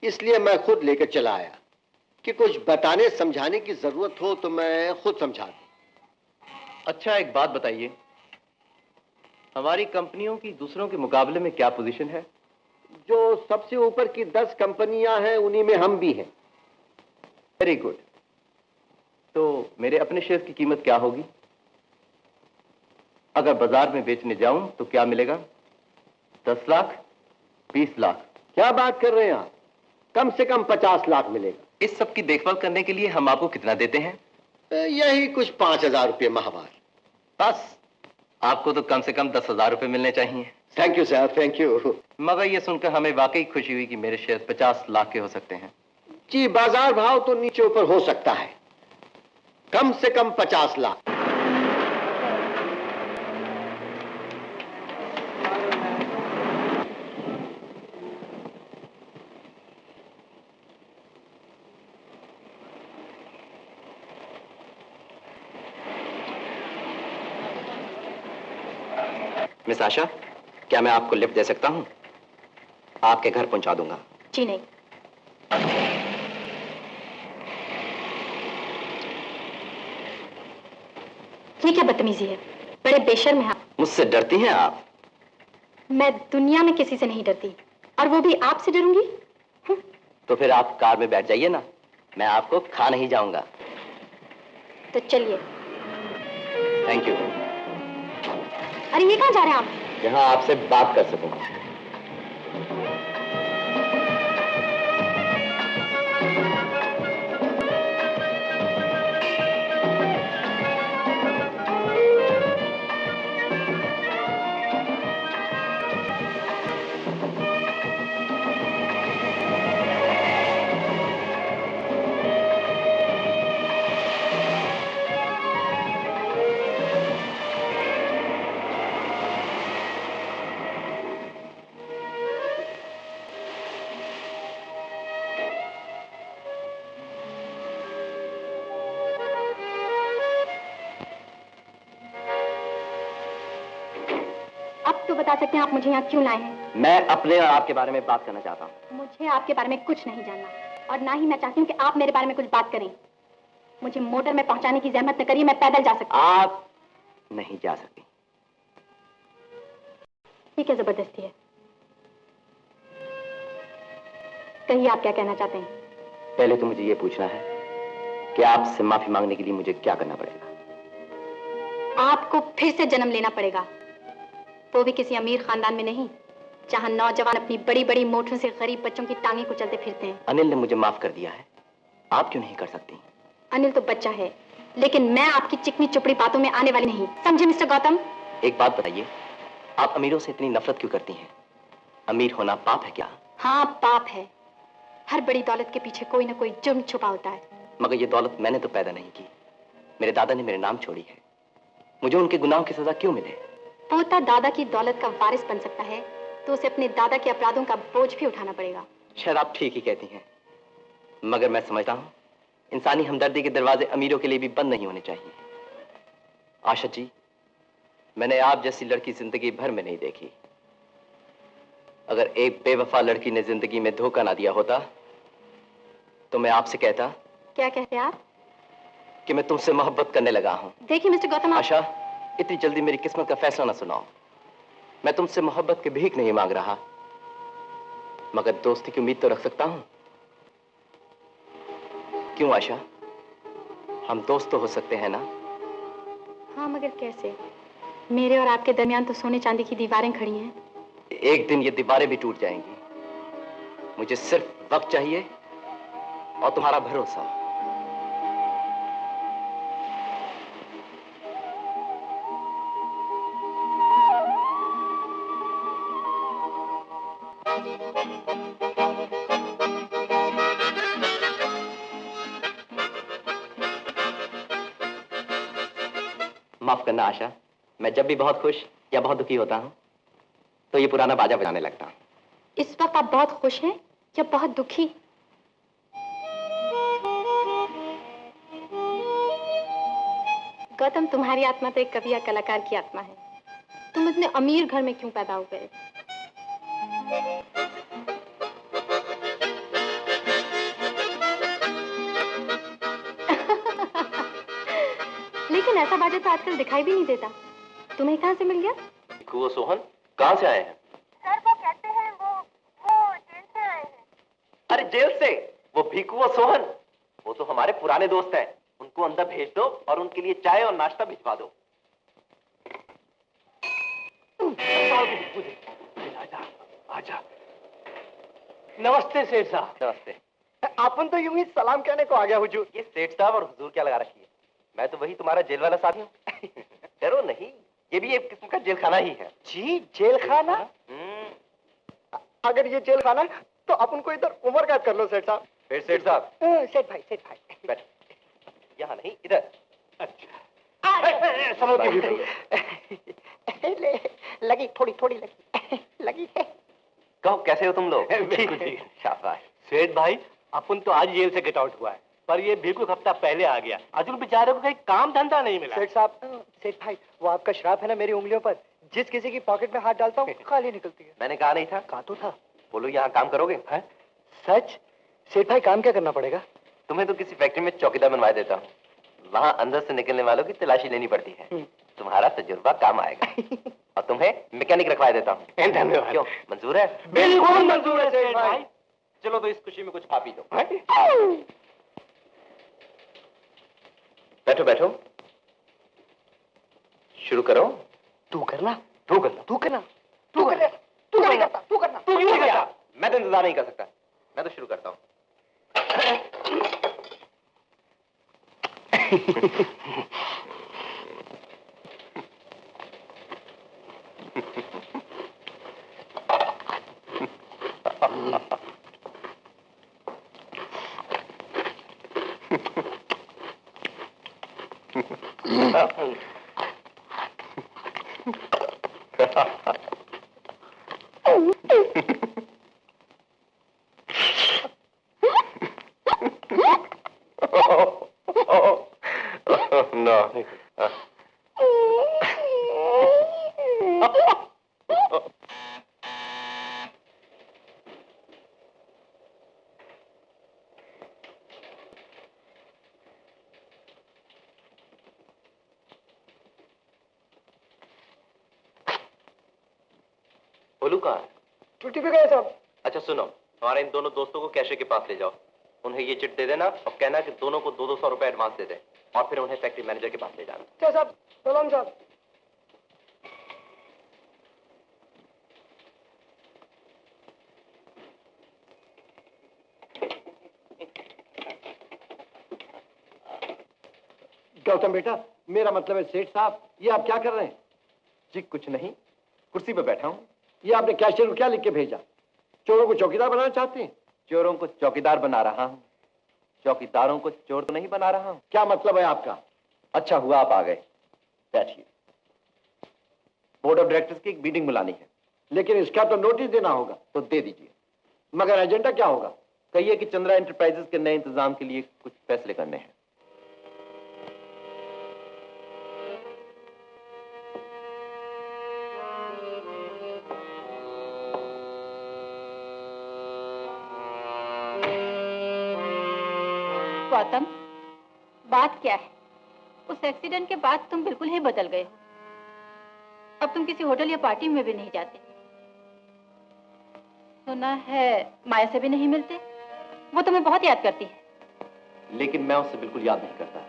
इसलिए मैं खुद लेकर चला आया कि कुछ बताने समझाने की जरूरत हो तो मैं खुद समझा दूं। अच्छा, एक बात बताइए, हमारी कंपनियों की दूसरों के मुकाबले में क्या पोजीशन है? जो सबसे ऊपर की 10 कंपनियां हैं उन्हीं में हम भी हैं। Very good. तो मेरे अपने शेयर की कीमत क्या होगी? अगर बाजार में बेचने जाऊं तो क्या मिलेगा? 10 लाख, 20 लाख? क्या बात कर रहे हैं आप? कम से कम 50 लाख मिलेगा। इस सब की देखभाल करने के लिए हम आपको कितना देते हैं? यही कुछ 5,000 रुपये माहवार। बस? आपको तो कम से कम 10,000 रुपये मिलने चाहिए। Thank you sir, thank you. मगर ये सुनकर हमें वाकई खुशी हुई कि मेरे शेयर 50 लाख के हो सकते हैं। जी, बाजार भाव तो नीचे ऊपर हो सकता है, कम से कम 50 लाख। मिस आशा, क्या मैं आपको लिफ्ट दे सकता हूं? आपके घर पहुंचा दूंगा। जी नहीं। ये क्या बदतमीजी है? बड़े बेशर्म हैं आप। मुझसे डरती हैं आप? मैं दुनिया में किसी से नहीं डरती, और वो भी आपसे डरूंगी? तो फिर आप कार में बैठ जाइए ना, मैं आपको खा नहीं जाऊंगा। तो चलिए। Thank you. अरे ये कहाँ जा रहे हैं आप? जहां आपसे बात कर सकूं। बता सकते हैं आप मुझे यहाँ क्यों लाए हैं? मैं अपने और आपके बारे में बात करना चाहता हूँ। मुझे आपके बारे में कुछ नहीं जानना, और ना ही मैं चाहती हूँ कि आप मेरे बारे में कुछ बात करें। मुझे मोटर में पहुंचाने की जहमत न करिए, मैं पैदल जा सकती हूँ। आप नहीं जा सकती। ये क्या जबरदस्ती है? कहिए आप क्या कहना चाहते हैं? पहले तो मुझे ये पूछना है कि आपसे माफी मांगने के लिए मुझे क्या करना पड़ेगा? आपको फिर से जन्म लेना पड़ेगा, वो भी किसी अमीर खानदान में नहीं, जहां नौजवान अपनी बड़ी बड़ी मोटरों से गरीब बच्चों की टांगे कुचलते फिरते हैं। अनिल ने मुझे माफ कर दिया है, आप क्यों नहीं कर सकती? अनिल तो बच्चा है, लेकिन मैं आपकी चिकनी चुपड़ी बातों में आने वाली नहीं, समझे मिस्टर गौतम? एक बात बताइए, आप अमीरों से इतनी नफरत क्यों करती हैं? अमीर होना पाप है क्या? हाँ, पाप है। हर बड़ी दौलत के पीछे कोई ना कोई जुर्म छुपा होता है। मगर ये दौलत मैंने तो पैदा नहीं की, मेरे दादा ने मेरे नाम छोड़ी है। मुझे उनके गुनाहों की सजा क्यों मिले? पोता दादा की दौलत का वारिस बन सकता है तो उसे अपने दादा के अपराधों का बोझ भी उठाना पड़ेगा। शायद आप ठीक ही कहती हैं, मगर मैं समझता हूँ इंसानी हमदर्दी के दरवाजे अमीरों के लिए भी बंद नहीं होने चाहिए। आशा जी, मैंने आप जैसी लड़की जिंदगी भर में नहीं देखी। अगर एक बेवफा लड़की ने जिंदगी में धोखा ना दिया होता तो मैं आपसे कहता। क्या कहते आप? कि मैं तुमसे मोहब्बत करने लगा हूँ। देखिए मिस्टर गौतम, आशा, इतनी जल्दी मेरी किस्मत का फैसला ना सुनाओ। मैं तुमसे मोहब्बत की भीख नहीं मांग रहा, मगर दोस्ती की उम्मीद तो रख सकता हूं। क्यों आशा, हम दोस्त तो हो सकते हैं ना? हाँ, मगर कैसे? मेरे और आपके दरमियान तो सोने चांदी की दीवारें खड़ी हैं। एक दिन ये दीवारें भी टूट जाएंगी। मुझे सिर्फ वक्त चाहिए और तुम्हारा भरोसा। माफ करना आशा, मैं जब भी बहुत खुश या बहुत दुखी होता हूँ तो ये पुराना बाजा बजाने लगता हूँ। इस वक्त आप बहुत खुश हैं या बहुत दुखी? गौतम, तुम्हारी आत्मा तो एक कवि या कलाकार की आत्मा है। तुम इतने अमीर घर में क्यों पैदा हो गए? लेकिन ऐसा बाजा तो आजकल दिखाई भी नहीं देता। तुम्हें कहाँ से मिल गया? वो सोहन कहाँ से आए हैं? सर वो कहते हैं वो जेल से आए हैं। अरे जेल से? वो भीखू और सोहन, वो तो हमारे पुराने दोस्त हैं। उनको अंदर भेज दो और उनके लिए चाय और नाश्ता भिजवा दो। आजा, आजा। नमस्ते सेठ साहब। नमस्ते। आपन तो यूं ही सलाम कहने को आ गया हुजूर। ये सेठ साहब और हुजूर क्या लगा रखी है? मैं तो वही तुम्हारा जेल वाला साथी हूँ। डरो नहीं, ये भी एक किस्म का जेल खाना ही है। जी, जेल खाना? अगर ये जेल खाना है तो अपन को इधर उम्र कैद कर लो सेठ साहब। फिर सेठ साहब? सेठ भाई बैठो। यहाँ नहीं, इधर। अच्छा। समझ ले, लगी थोड़ी लगी है। कहो कैसे हो तुम लोग? बिल्कुल ठीक। शाबाश। सेठ भाई, अपन तो आज जेल से गेट आउट हुआ है, पर ये बिल्कुल हफ्ता पहले आ गया। अजून बेचारे को कहीं काम धंधा नहीं मिला। सेठ साहब, सेठ भाई, वो आपका श्राप है ना मेरी उंगलियों पर। जिस किसी की पॉकेट में हाथ डालता हूँ खाली निकलती है। मैंने कहा नहीं था? कहा तो था। बोलो यहाँ काम करोगे? है? सच? सेठ भाई काम क्या करना पड़ेगा? तुम्हें तो किसी फैक्ट्री में चौकीदार बनवा देता हूँ। वहाँ अंदर से निकलने वालों की तलाशी लेनी पड़ती है। तुम्हारा तजुर्बा काम आएगा। और तुम्हें मैकेनिक रखवा देता हूँ। धन्यवाद। क्यों, मंजूर है? बिल्कुल मंजूर है सेठ भाई। चलो तो इस खुशी में कुछ खा पी लो। बैठो बैठो, शुरू करो। तू करना। मैं तो इंतजार नहीं कर सकता, मैं तो शुरू करता हूँ। बोलू कहाँ है? छुट्टी पे गए साहब। अच्छा सुनो, हमारे इन दोनों दोस्तों को कैशे के पास ले जाओ। उन्हें ये चिट दे देना और कहना कि दोनों को 200 रुपए एडवांस दे दें और फिर उन्हें फैक्ट्री मैनेजर के पास ले जाना। क्या साहब? सलाम साहब। गौतम बेटा, मेरा मतलब है सेठ साहब, ये आप क्या कर रहे हैं? जी कुछ नहीं, कुर्सी पर बैठा हूँ। ये आपने कैशियर को क्या लिख के भेजा? चोरों को चौकीदार बनाना चाहते हैं? चोरों को चौकीदार बना रहा हूँ, चौकीदारों को चोर तो नहीं बना रहा हूँ। क्या मतलब है आपका? अच्छा हुआ आप आ गए, बैठिए। बोर्ड ऑफ डायरेक्टर्स की एक मीटिंग बुलानी है। लेकिन इसका तो नोटिस देना होगा। तो दे दीजिए। मगर एजेंडा क्या होगा? कहिए कि चंद्रा एंटरप्राइजेस के नए इंतजाम के लिए कुछ फैसले करने हैं। गौतम, बात क्या है? उस एक्सीडेंट के बाद तुम बिल्कुल ही बदल गए हो। अब तुम किसी होटल या पार्टी में भी नहीं जाते। सुना है माया से भी नहीं मिलते। वो तुम्हें बहुत याद करती है। लेकिन मैं उससे बिल्कुल याद नहीं करता,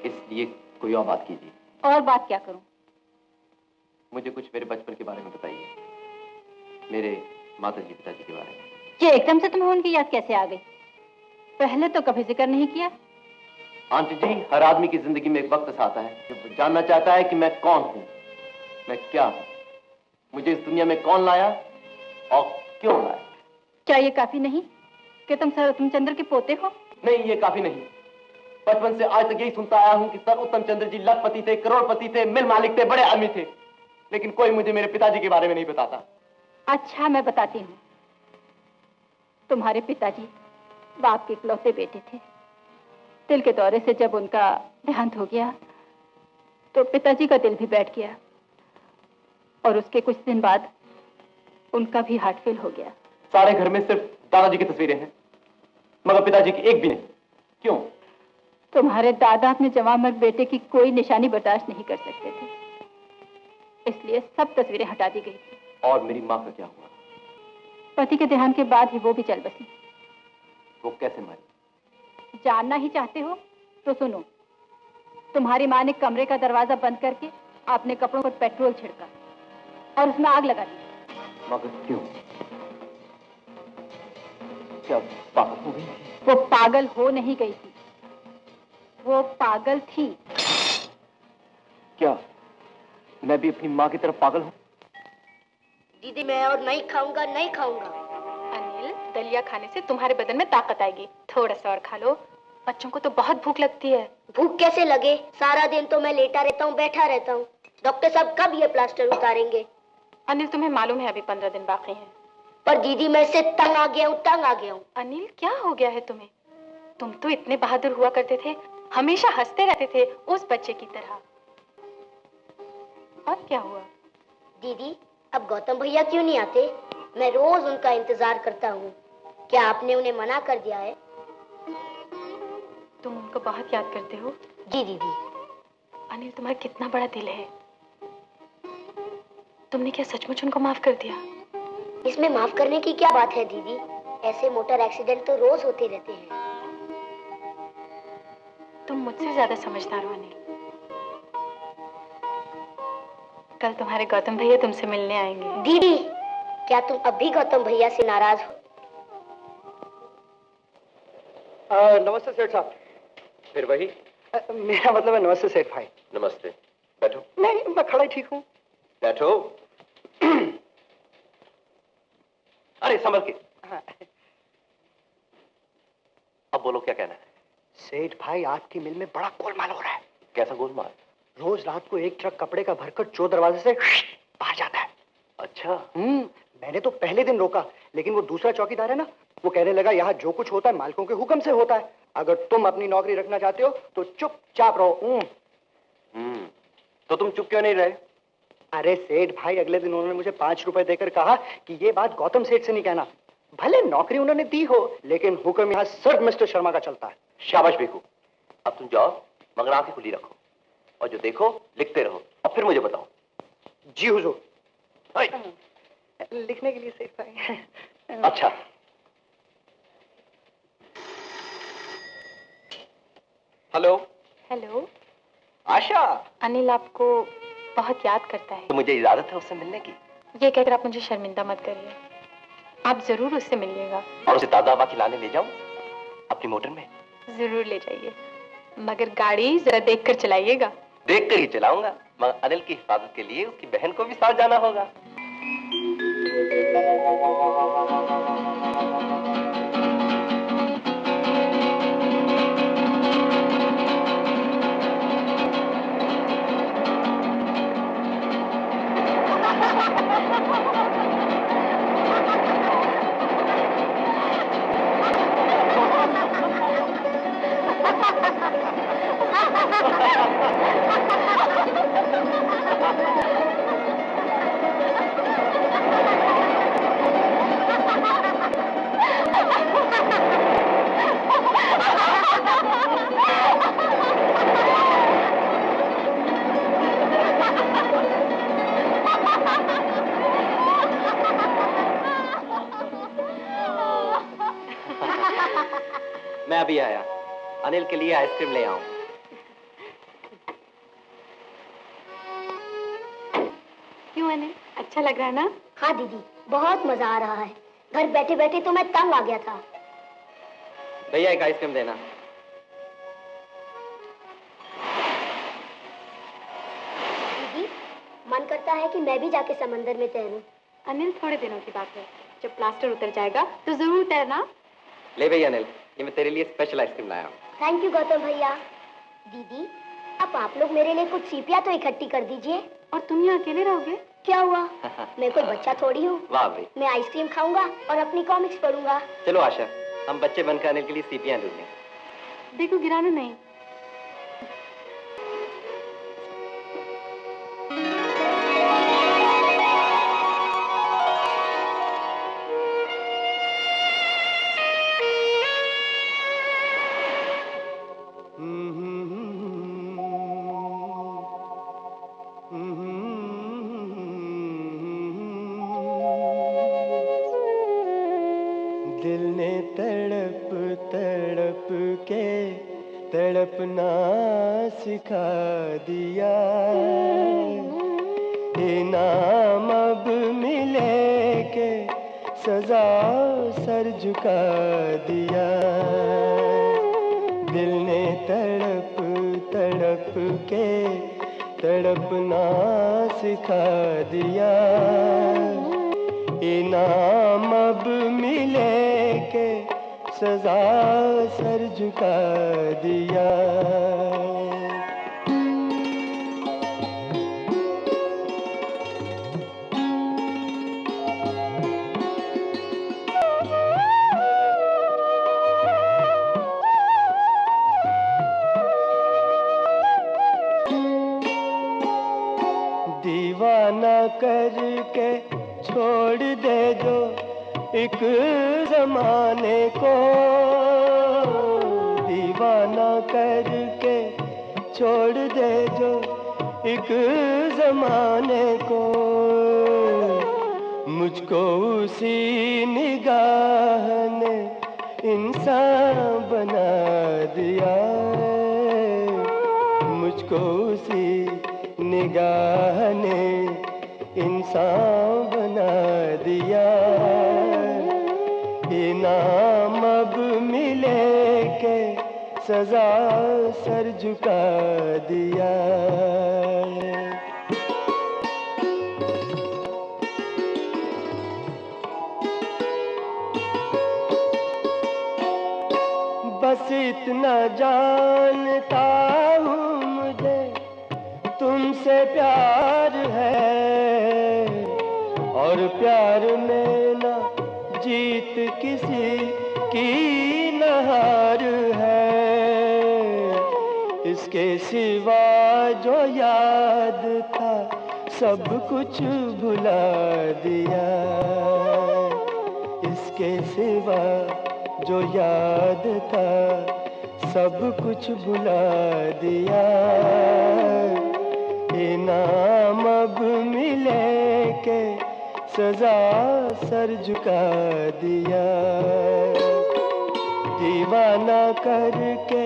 इसलिए कोई और बात कीजिए। और बात क्या करूं? मुझे कुछ मेरे बचपन के बारे में बताइए, मेरे माताजी पिताजी के बारे में। ये एकदम से तुम्हें उनकी याद कैसे आ गई? पहले तो कभी जिक्र नहीं किया। आंटी जी, हर आदमी की जिंदगी में एक वक्त ऐसा आता है जब जानना चाहता है कि मैं कौन हूं, मैं क्या हूं, मुझे इस दुनिया में कौन लाया और क्यों लाया। क्या ये काफी नहीं कि तुम सर उत्तम चंद्र के पोते हो? नहीं, ये काफी नहीं। बचपन से आज तक यही सुनता आया हूं कि सर उत्तम चंद्र जी लखपति थे, करोड़पति थे, मिल मालिक थे, बड़े आदमी थे, लेकिन कोई मुझे मेरे पिताजी के बारे में नहीं बताता। अच्छा, मैं बताती हूँ। तुम्हारे पिताजी बाप के इकलौते बेटे थे। दिल के दौरे से जब उनका देहांत हो गया तो पिताजी का दिल भी बैठ गया और उसके कुछ दिन बाद उनका भी हार्ट फेल हो गया। सारे घर में सिर्फ दादाजी की तस्वीरें हैं, मगर पिताजी की एक भी नहीं। क्यों? तुम्हारे दादा अपने जवान मर्द बेटे की कोई निशानी बर्दाश्त नहीं कर सकते थे, इसलिए सब तस्वीरें हटा दी गई थी। और मेरी माँ का क्या हुआ? पति के देहांत के बाद ही वो भी चल बसी। वो कैसे मरी? जानना ही चाहते हो तो सुनो। तुम्हारी माँ ने कमरे का दरवाजा बंद करके अपने कपड़ों पर पेट्रोल छिड़का और उसमें आग लगा दी। मगर क्यों? क्या पागल हो गई? वो पागल हो नहीं गई थी, वो पागल थी। क्या मैं भी अपनी माँ की तरफ पागल हूँ? दीदी, मैं और नहीं खाऊंगा, नहीं खाऊंगा। अनिल, दलिया खाने से तुम्हारे बदन में ताकत आएगी। थोड़ा सा और खा लो, बच्चों को तो बहुत भूख लगती है। भूख कैसे लगे? सारा दिन तो मैं लेटा रहता हूँ, बैठा रहता हूँ। डॉक्टर साहब कब ये प्लास्टर उतारेंगे? अनिल, तुम्हें मालूम है अभी 15 दिन बाकी हैं। पर दीदी, मैं इससे तंग आ गया हूँ, तंग आ गया हूँ। अनिल, क्या हो गया है तुम्हें? तुम तो इतने बहादुर हुआ करते थे, हमेशा हंसते रहते थे उस बच्चे की तरह। अब क्या हुआ? दीदी, अब गौतम भैया क्यों नहीं आते? मैं रोज उनका इंतजार करता हूँ। क्या आपने उन्हें मना कर दिया है? तुम उनको बहुत याद करते हो? जी दीदी। अनिल, तुम्हारा कितना बड़ा दिल है। तुमने क्या सचमुच उनको माफ कर दिया? इसमें माफ करने की क्या बात है दीदी? ऐसे मोटर एक्सीडेंट तो रोज होते रहते हैं। तुम मुझसे ज्यादा समझदार हो अनिल। कल तुम्हारे गौतम भैया तुमसे मिलने आएंगे। दीदी, क्या तुम अब भी गौतम भैया से नाराज हो? नमस्ते सेठ साहब। फिर वही? मेरा मतलब है नमस्ते सेठ भाई। नमस्ते, बैठो। नहीं, मैं खड़ा ही ठीक हूँ। बैठो। अरे संभल के। हाँ। अब बोलो, क्या कहना है? सेठ भाई, आपकी मिल में बड़ा गोलमाल हो रहा है। कैसा गोलमाल? रोज रात को एक ट्रक कपड़े का भरकर चोर दरवाजे से बाहर जाता है। अच्छा। मैंने तो पहले दिन रोका, लेकिन वो दूसरा चौकीदार है ना, वो कहने लगा यहाँ जो कुछ होता है मालिकों के हुक्म से होता है। अगर तुम अपनी नौकरी रखना चाहते हो तो चुपचाप रहो। तो तुम चुप क्यों नहीं रहे? अरे सेठ भाई, अगले दिन उन्होंने मुझे 5 रुपए देकर कहा कि ये बात गौतम सेठ से नहीं कहना। भले नौकरी उन्होंने दी हो, लेकिन हुक्म यहाँ सिर्फ मिस्टर शर्मा का चलता है। शाबाश बेकू। अब तुम जाओ, मगर आंखें खुली रखो और जो देखो लिखते रहो और फिर मुझे बताओ। जी हुजूर। लिखने के लिए सेठ भाई। अच्छा। हेलो। हेलो। आशा। अनिल आपको बहुत याद करता है। तो मुझे इजाजत है उससे मिलने की? ये कहकर आप मुझे शर्मिंदा मत करिए, आप जरूर उससे मिलिएगा। और उसे ताजा हवा खिलाने ले जाऊं अपनी मोटर में? जरूर ले जाइए, मगर गाड़ी जरा देखकर चलाइएगा। देखकर ही चलाऊंगा, मगर अनिल की हिफाजत के लिए उसकी बहन को भी साथ जाना होगा। मैं अभी आया, अनिल के लिए आइसक्रीम ले आऊं। हूँ अनिल, अच्छा लग रहा है ना? हाँ दीदी, बहुत मजा आ रहा है। घर बैठे बैठे तो मैं तंग आ गया था। भैया एक आइसक्रीम देना। दीदी, मन करता है कि मैं भी जाके समंदर में तैरूं। अनिल, थोड़े दिनों की बात है, जब प्लास्टर उतर जाएगा तो जरूर तैरना। ले भैया अनिल, ये मैं तेरे लिए स्पेशल आइसक्रीम लाया हूँ। थैंक यू गौतम भैया। दीदी, अब आप लोग मेरे लिए कुछ सीपियां तो इकट्ठी कर दीजिए। और तुम यहाँ अकेले रहोगे? क्या हुआ, मैं कोई बच्चा थोड़ी हूँ। वाह भाई। मैं आइसक्रीम खाऊंगा और अपनी कॉमिक्स पढ़ूंगा। चलो आशा, हम बच्चे बनकर अनिल के लिए सीपियां ढूंढें। देखो गिराना नहीं। दिल ने तड़प तड़प के तड़पना सिखा दिया, इनाम अब मिले के सजा सर झुका दिया। दिल ने तड़प तड़प के तड़पना सिखा दिया, इनाम अब मिले के सजा सर झुका दिया। दीवाना करके छोड़ दे जो एक जमाने को, दीवाना करके छोड़ दे जो एक जमाने को, मुझको उसी निगाह ने इंसान बना दिया, मुझको उसी निगाह ने इंसान बना दिया, इनाम अब मिले के सजा सर झुका दिया। बस इतना जानता हूँ मुझे तुमसे प्यार है, और प्यार में ना जीत किसी की न हार है, इसके सिवा जो याद था सब कुछ भुला दिया, इसके सिवा जो याद था सब कुछ भुला दिया, इनाम अब मिले के सजा सर झुका दिया। दीवाना करके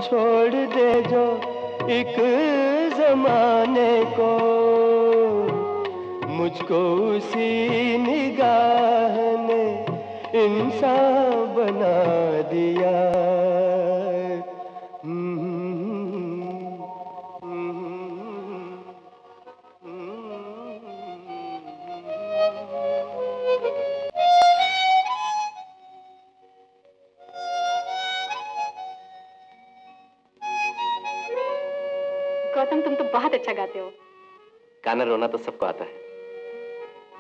छोड़ दे जो एक जमाने को, मुझको उसी निगाह ने इंसान बना दिया। गौतम, तुम तो बहुत अच्छा गाते हो। गाना रोना तो सबको आता है,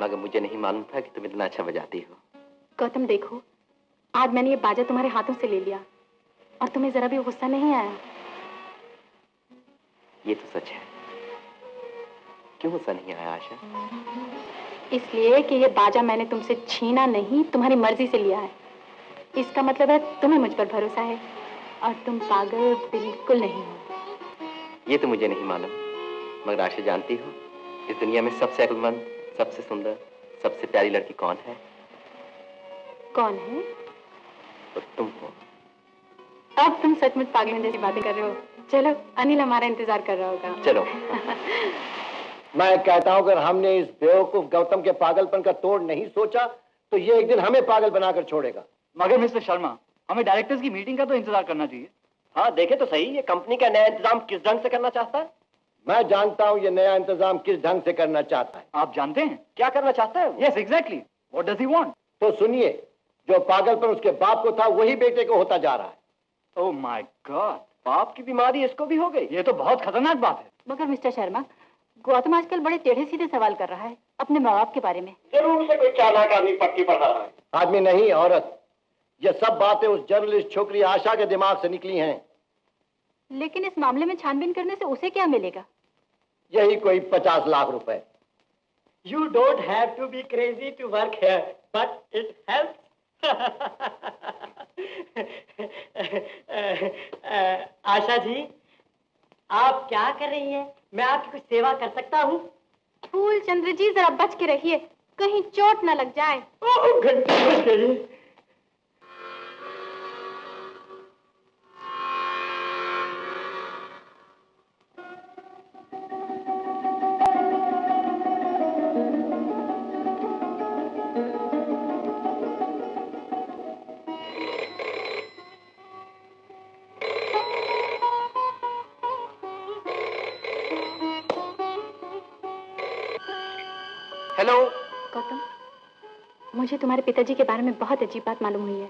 मगर मुझे नहीं मालूम था कि तुम इतना अच्छा बजाती हो। गौतम देखो, आज मैंने ये बाजा तुम्हारे हाथों से ले लिया और तुम्हें जरा भी गुस्सा नहीं आया। ये तो सच है। क्यों गुस्सा नहीं आया आशा? इसलिए कि ये बाजा मैंने तुमसे छीना नहीं, तुम्हारी मर्जी से लिया है। इसका मतलब है तुम्हें मुझ पर भरोसा है और तुम पागल बिल्कुल नहीं हो। ये तो मुझे नहीं मालूम, मगर आशा जानती हो इस दुनिया में सबसे अक्लमंद, सबसे सुंदर, सबसे प्यारी लड़की कौन है? कौन है? तो तुम हो। अब तुम सचमुच पागलों जैसी बातें कर रहे हो। चलो, अनिल हमारा इंतजार कर रहा होगा। चलो। मैं कहता हूं अगर हमने इस बेवकूफ गौतम के पागलपन का तोड़ नहीं सोचा तो ये एक दिन हमें पागल बनाकर छोड़ेगा। मगर मिस्टर शर्मा, हमें डायरेक्टर्स की मीटिंग का तो इंतजार करना चाहिए। हाँ देखे तो सही, ये कंपनी का नया इंतजाम किस ढंग से करना चाहता है। मैं जानता हूं ये नया इंतजाम किस ढंग से करना चाहता है। आप जानते हैं क्या करना चाहता है? Yes exactly, what does he want? तो सुनिए, जो पागलपन उसके बाप को था वही बेटे को होता जा रहा है। ओह माय गॉड, बाप की बीमारी इसको भी हो गई। ये तो बहुत खतरनाक बात है। मगर मिस्टर शर्मा, गौतम आजकल बड़े टेढ़े सीधे सवाल कर रहा है अपने माँ बाप के बारे में। जरूर से कोई चालाक आदमी पट्टी पढ़ रहा है। आदमी नहीं, औरत। ये सब बातें उस जर्नलिस्ट छोकरी आशा के दिमाग से निकली हैं। लेकिन इस मामले में छानबीन करने से उसे क्या मिलेगा? यही कोई 50 लाख रुपए। You don't have to be crazy to work here, but it helps. Asha ji, आप क्या कर रही हैं? मैं आपकी कुछ सेवा कर सकता हूँ? फूल चंद्र जी जरा बच के रहिए, कहीं चोट न लग जाए। घंटी बज गई। हेलो गौतम, मुझे तुम्हारे पिताजी के बारे में बहुत अजीब बात मालूम हुई है।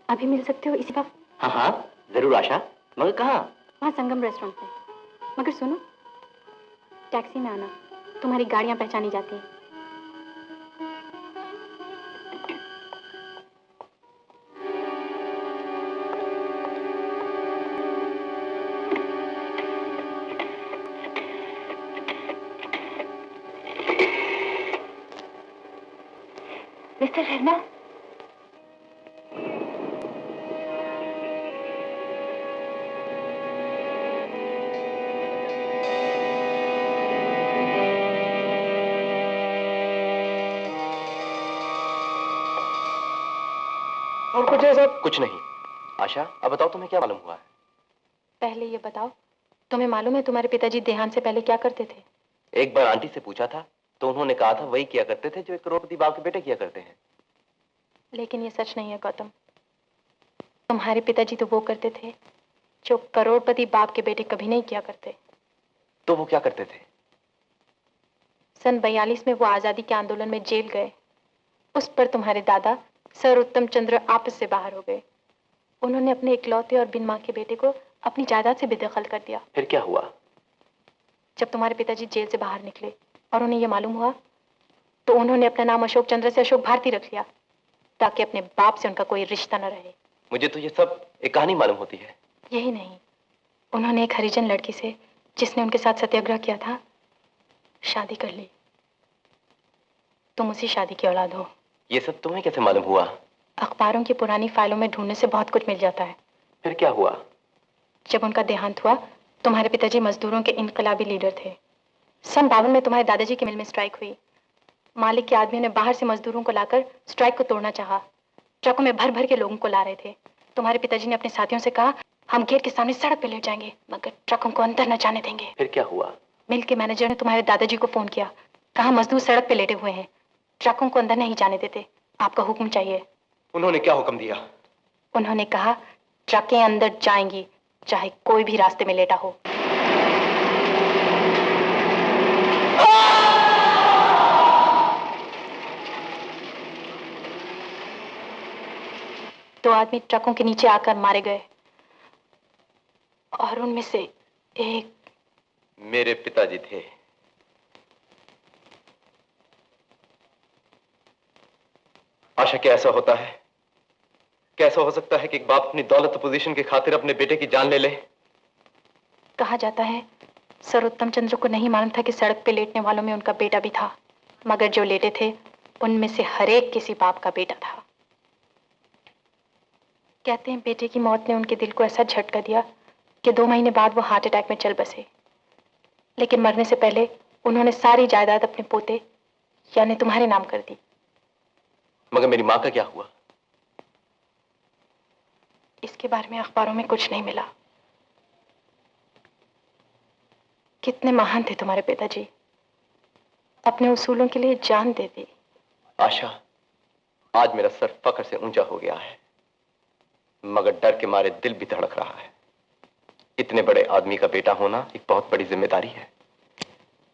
अभी मिल सकते हो इसी वक्त? हाँ हाँ जरूर आशा, मगर कहाँ? वहाँ संगम रेस्टोरेंट में। मगर सुनो, टैक्सी में आना, तुम्हारी गाड़ियाँ पहचानी जाती हैं। मिस्टर शर्मा, और कुछ है सब? कुछ नहीं। आशा, अब बताओ तुम्हें क्या मालूम हुआ है? पहले ये बताओ, तुम्हें मालूम है तुम्हारे पिताजी देहांत से पहले क्या करते थे? एक बार आंटी से पूछा था तो उन्होंने कहा था वही किया करते थे जो एक करोड़पति बाप के बेटे किया करते हैं। लेकिन ये सच नहीं है गौतम। तुम्हारे पिताजी तो वो करते थे जो करोड़पति बाप के बेटे कभी नहीं किया करते। तो वो क्या करते थे? सन 42 में वो आजादी के आंदोलन में जेल गए। उस पर तुम्हारे दादा सर उत्तम चंद्र आपस से बाहर हो गए। उन्होंने अपने इकलौते और बिन माँ के बेटे को अपनी जायदाद से बेदखल कर दिया। फिर क्या हुआ? जब तुम्हारे पिताजी जेल से बाहर निकले और उन्हें यह मालूम हुआ तो उन्होंने अपना नाम अशोक चंद्र से अशोक भारती रख लिया ताकि अपने बाप से उनका कोई रिश्ता न रहे। मुझे तो ये सब एक कहानी मालूम होती है। यही नहीं, उन्होंने एक हरिजन लड़की से जिसने उनके साथ सत्याग्रह किया था शादी कर ली। तुम उसी शादी की औलाद हो। ये सब तुम्हें कैसे मालूम हुआ? अखबारों की पुरानी फाइलों में ढूंढने से बहुत कुछ मिल जाता है। फिर क्या हुआ? जब उनका देहांत हुआ तुम्हारे पिताजी मजदूरों के इनकलाबी लीडर थे। सन 52 में तुम्हारे दादाजी की मिल में स्ट्राइक हुई। मालिक के आदमियों ने बाहर से मजदूरों को लाकर स्ट्राइक को तोड़ना चाहा। ट्रकों में भर भर के लोगों को ला रहे थे। तुम्हारे पिताजी ने अपने साथियों से कहा हम गेट के सामने सड़क पे लेट जाएंगे मगर ट्रकों को अंदर न जाने देंगे। फिर क्या हुआ? मिल के मैनेजर ने तुम्हारे दादाजी को फोन किया, कहा मजदूर सड़क पे लेटे हुए हैं, ट्रकों को अंदर नहीं जाने देते, आपका हुक्म चाहिए। उन्होंने क्या हुक्म दिया? उन्होंने कहा ट्रकें अंदर जाएंगी चाहे कोई भी रास्ते में लेटा हो। दो आदमी ट्रकों के नीचे आकर मारे गए और उनमें से एक मेरे पिताजी थे। आशा, क्या ऐसा होता है? कैसा हो सकता है कि एक बाप अपनी दौलत पोजीशन की खातिर अपने बेटे की जान ले ले? कहा जाता है सर उत्तम चंद्र को नहीं मालूम था कि सड़क पे लेटने वालों में उनका बेटा भी था, मगर जो लेटे थे उनमें से हर एक किसी बाप का बेटा था। कहते हैं बेटे की मौत ने उनके दिल को ऐसा झटका दिया कि 2 महीने बाद वो हार्ट अटैक में चल बसे। लेकिन मरने से पहले उन्होंने सारी जायदाद अपने पोते यानी तुम्हारे नाम कर दी। मगर मेरी माँ का क्या हुआ? इसके बारे में अखबारों में कुछ नहीं मिला। कितने महान थे तुम्हारे पिताजी, अपने उसूलों के लिए जान दे दी। आशा, आज मेरा सर फख्र से ऊंचा हो गया है, मगर डर के मारे दिल भी धड़क रहा है। इतने बड़े आदमी का बेटा होना एक बहुत बड़ी जिम्मेदारी है।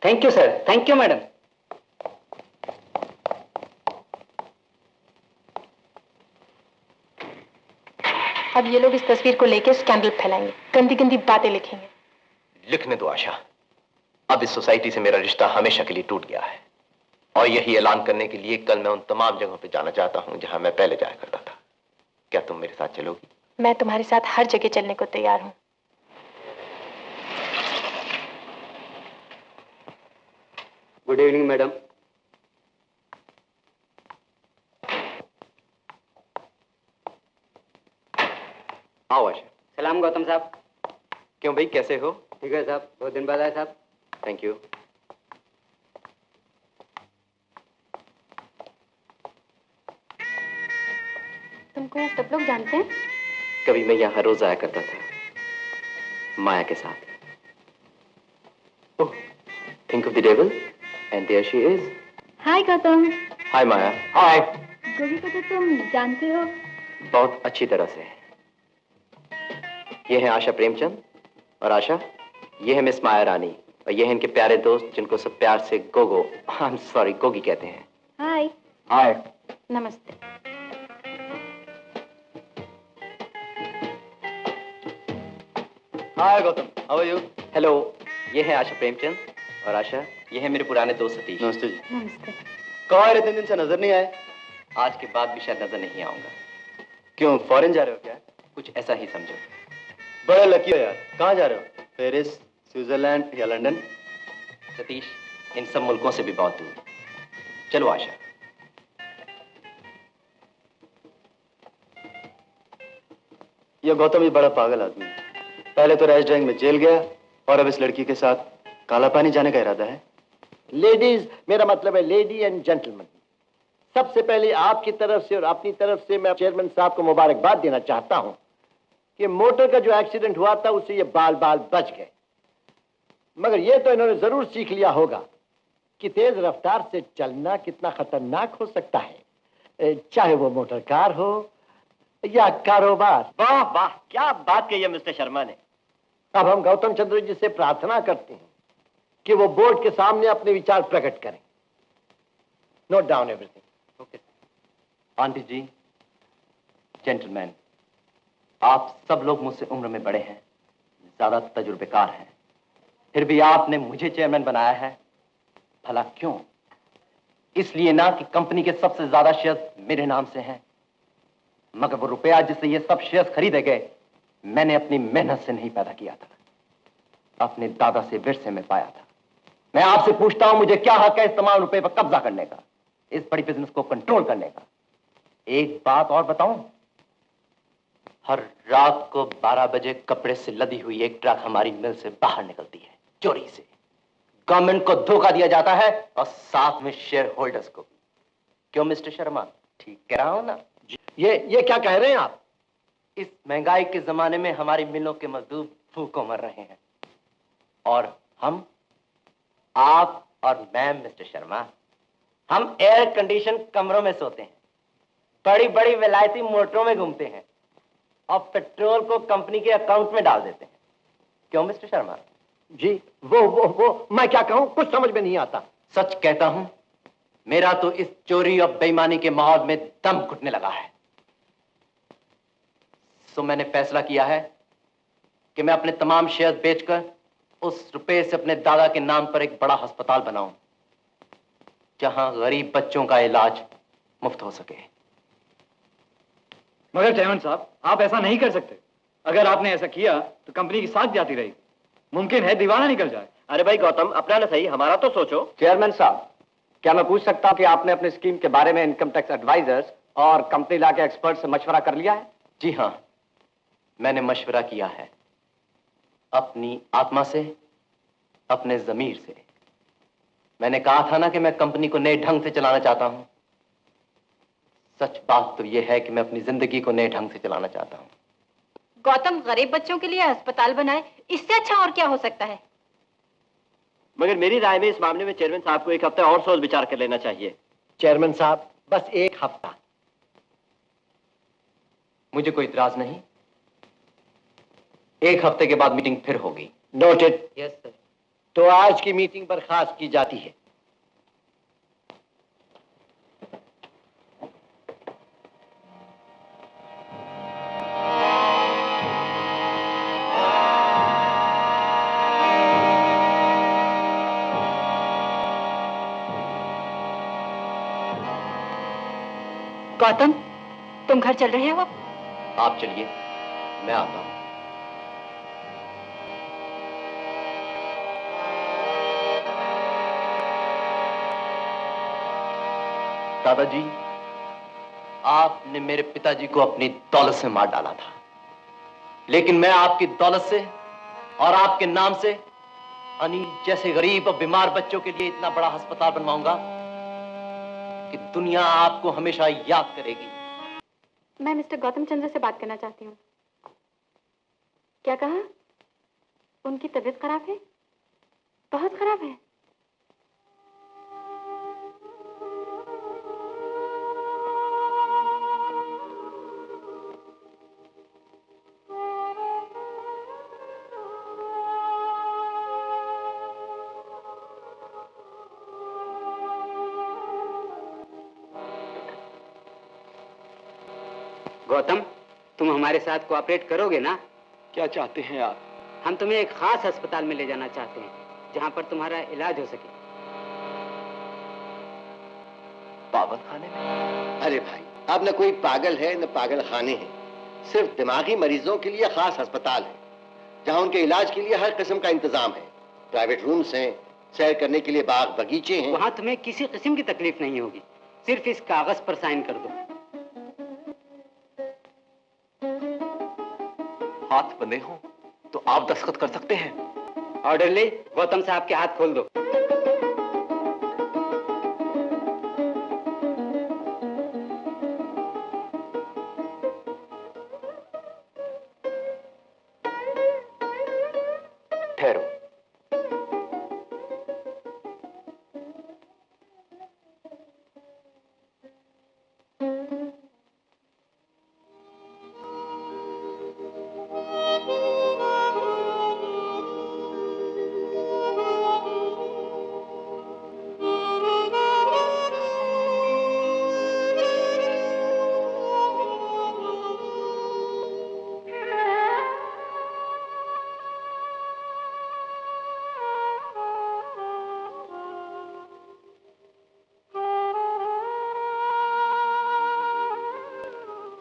Thank you sir, thank you madam. अब ये लोग इस तस्वीर को लेकर स्कैंडल फैलाएंगे, गंदी गंदी बातें लिखेंगे। लिखने दो आशा, अब इस सोसाइटी से मेरा रिश्ता हमेशा के लिए टूट गया है और यही ऐलान करने के लिए कल मैं उन तमाम जगहों पे जाना चाहता हूं जहां मैं पहले जाया करता था। क्या तुम मेरे साथ चलोगी? मैं तुम्हारे साथ हर जगह चलने को तैयार हूं। Good evening madam. आओ आशा। सलाम गौतम साहब। क्यों भाई, कैसे हो? ठीक है साहब, बहुत दिन बाद आए साहब। Thank you. तुमको ये सब लोग जानते हैं? कभी मैं यहाँ हर रोज आया करता था, माया के साथ। ओह, think of the devil, and there she is. हाय गौतम। हाय माया। हाय। गोगी को तो तुम जानते हो? बहुत अच्छी तरह से। ये है आशा प्रेमचंद, और आशा, ये है मिस माया रानी, और ये है इनके प्यारे दोस्त जिनको सब प्यार से Gogo, I am sorry, Gogi कहते हैं। हाय। हाय। नमस्ते। Hi Gautam, how are you? Hello, ये है आशा प्रेमचंद, और आशा, ये है मेरे पुराने दोस्त सतीश। नमस्ते जी। नमस्ते। कहाँ है? इतने दिन से नजर नहीं आए। आज के बाद भी शायद नजर नहीं आऊंगा। क्यों, फॉरेन जा रहे हो क्या? कुछ ऐसा ही समझो। बड़े लकी हो यार। कहाँ जा रहे हो? पेरिस, स्विट्जरलैंड या लंदन? सतीश, इन सब मुल्कों से भी बहुत दूर। चलो आशा। ये गौतम भी बड़ा पागल आदमी है। पहले तो रैश ड्राइंग में जेल गया और अब इस लड़की के साथ काला पानी जाने का इरादा है। लेडीज, मेरा मतलब है लेडी एंड जेंटलमैन। सबसे पहले आपकी तरफ से और अपनी तरफ से मैं चेयरमैन साहब को मुबारकबाद देना चाहता हूं कि मोटर का जो एक्सीडेंट हुआ था उससे ये बाल बाल बच गए। मगर ये तो इन्होंने जरूर सीख लिया होगा कि तेज रफ्तार से चलना कितना खतरनाक हो सकता है, चाहे वो मोटर कार हो या कारोबार। वाह वाह, क्या बात कही है मिस्टर शर्मा ने। अब हम गौतम चंद्र जी से प्रार्थना करते हैं कि वो बोर्ड के सामने अपने विचार प्रकट करें। Note down everything. Okay. Aunty ji, gentleman, आप सब लोग मुझसे उम्र में बड़े हैं, ज्यादा तजुर्बेकार हैं, फिर भी आपने मुझे चेयरमैन बनाया है। भला क्यों? इसलिए ना कि कंपनी के सबसे ज्यादा शेयर्स मेरे नाम से हैं, मगर वो रुपया जिससे ये सब शेयर्स खरीदे गए मैंने अपनी मेहनत से नहीं पैदा किया था, अपने दादा से विरसे में पाया था। मैं आपसे पूछता हूं, मुझे क्या हक है इस तमाम रुपए पर कब्जा करने का, इस बड़ी बिजनेस को कंट्रोल करने का? एक बात और बताऊं, हर रात को 12 बजे कपड़े से लदी हुई एक ट्रक हमारी मिल से बाहर निकलती है, चोरी से। गवर्नमेंट को धोखा दिया जाता है और साथ में शेयर होल्डर्स को। क्यों मिस्टर शर्मा, ठीक कह रहा हूं ना? ये क्या कह रहे हैं आप? इस महंगाई के जमाने में हमारी मिलों के मजदूर भूखों मर रहे हैं, और हम, आप और मैं मिस्टर शर्मा, हम एयर कंडीशन कमरों में सोते हैं, बड़ी बड़ी विलायती मोटरों में घूमते हैं और पेट्रोल को कंपनी के अकाउंट में डाल देते हैं। क्यों मिस्टर शर्मा? जी, वो मैं क्या कहूं, कुछ समझ में नहीं आता। सच कहता हूं, मेरा तो इस चोरी और बेईमानी के माहौल में दम घुटने लगा है। सो मैंने फैसला किया है कि मैं अपने तमाम शेयर बेचकर उस रुपए से अपने दादा के नाम पर एक बड़ा अस्पताल बनाऊं, जहां गरीब बच्चों का इलाज मुफ्त हो सके। मगर चेयरमैन साहब, आप ऐसा नहीं कर सकते। अगर आपने ऐसा किया तो कंपनी की साख जाती रहेगी, मुमकिन है दीवाना निकल जाए। अरे भाई गौतम, अपना ना सही, हमारा तो सोचो। चेयरमैन साहब, क्या मैं पूछ सकता हूं कि आपने अपनी स्कीम के बारे में इनकम टैक्स एडवाइजर्स और कंपनी लॉ के एक्सपर्ट से मशवरा कर लिया है? जी हां, मैंने मशवरा किया है, अपनी आत्मा से, अपने जमीर से। मैंने कहा था ना कि मैं कंपनी को नए ढंग से चलाना चाहता हूं। सच बात तो यह है कि मैं अपनी जिंदगी को नए ढंग से चलाना चाहता हूं। गौतम गरीब बच्चों के लिए अस्पताल बनाए, इससे अच्छा और क्या हो सकता है? मगर मेरी राय में इस मामले में चेयरमैन साहब को एक हफ्ता और सोच विचार कर लेना चाहिए। चेयरमैन साहब, बस एक हफ्ता। मुझे कोई इतराज नहीं। एक हफ्ते के बाद मीटिंग फिर होगी। नोटेड। Yes sir. तो आज की मीटिंग बर्खास्त की जाती है। गौतम, तुम घर चल रहे हो? आप चलिए, मैं आता हूं। दादाजी, आपने मेरे पिताजी को अपनी दौलत से मार डाला था, लेकिन मैं आपकी दौलत से और आपके नाम से अनिल जैसे गरीब और बीमार बच्चों के लिए इतना बड़ा अस्पताल बनवाऊंगा कि दुनिया आपको हमेशा याद करेगी। मैं मिस्टर गौतम चंद्र से बात करना चाहती हूँ। क्या कहा? उनकी तबीयत खराब है? बहुत खराब है? गौतम, तुम हमारे साथ कोऑपरेट करोगे ना? क्या चाहते हैं आप? हम तुम्हें एक खास अस्पताल में ले जाना चाहते हैं, जहां पर तुम्हारा इलाज हो सके। पागल खाने में? अरे भाई, अब न कोई पागल है न पागल खाने हैं। सिर्फ दिमागी मरीजों के लिए खास अस्पताल है, जहां उनके इलाज के लिए हर किस्म का इंतजाम है। प्राइवेट रूम्स हैं, सैर करने के लिए बाग बगीचे हैं। वहां तुम्हें किसी किस्म की तकलीफ नहीं होगी। सिर्फ इस कागज पर साइन कर दो। हाथ बंधे हो तो आप दस्तखत कर सकते हैं। ऑर्डरली, गौतम साहब के हाथ खोल दो। ठहरो।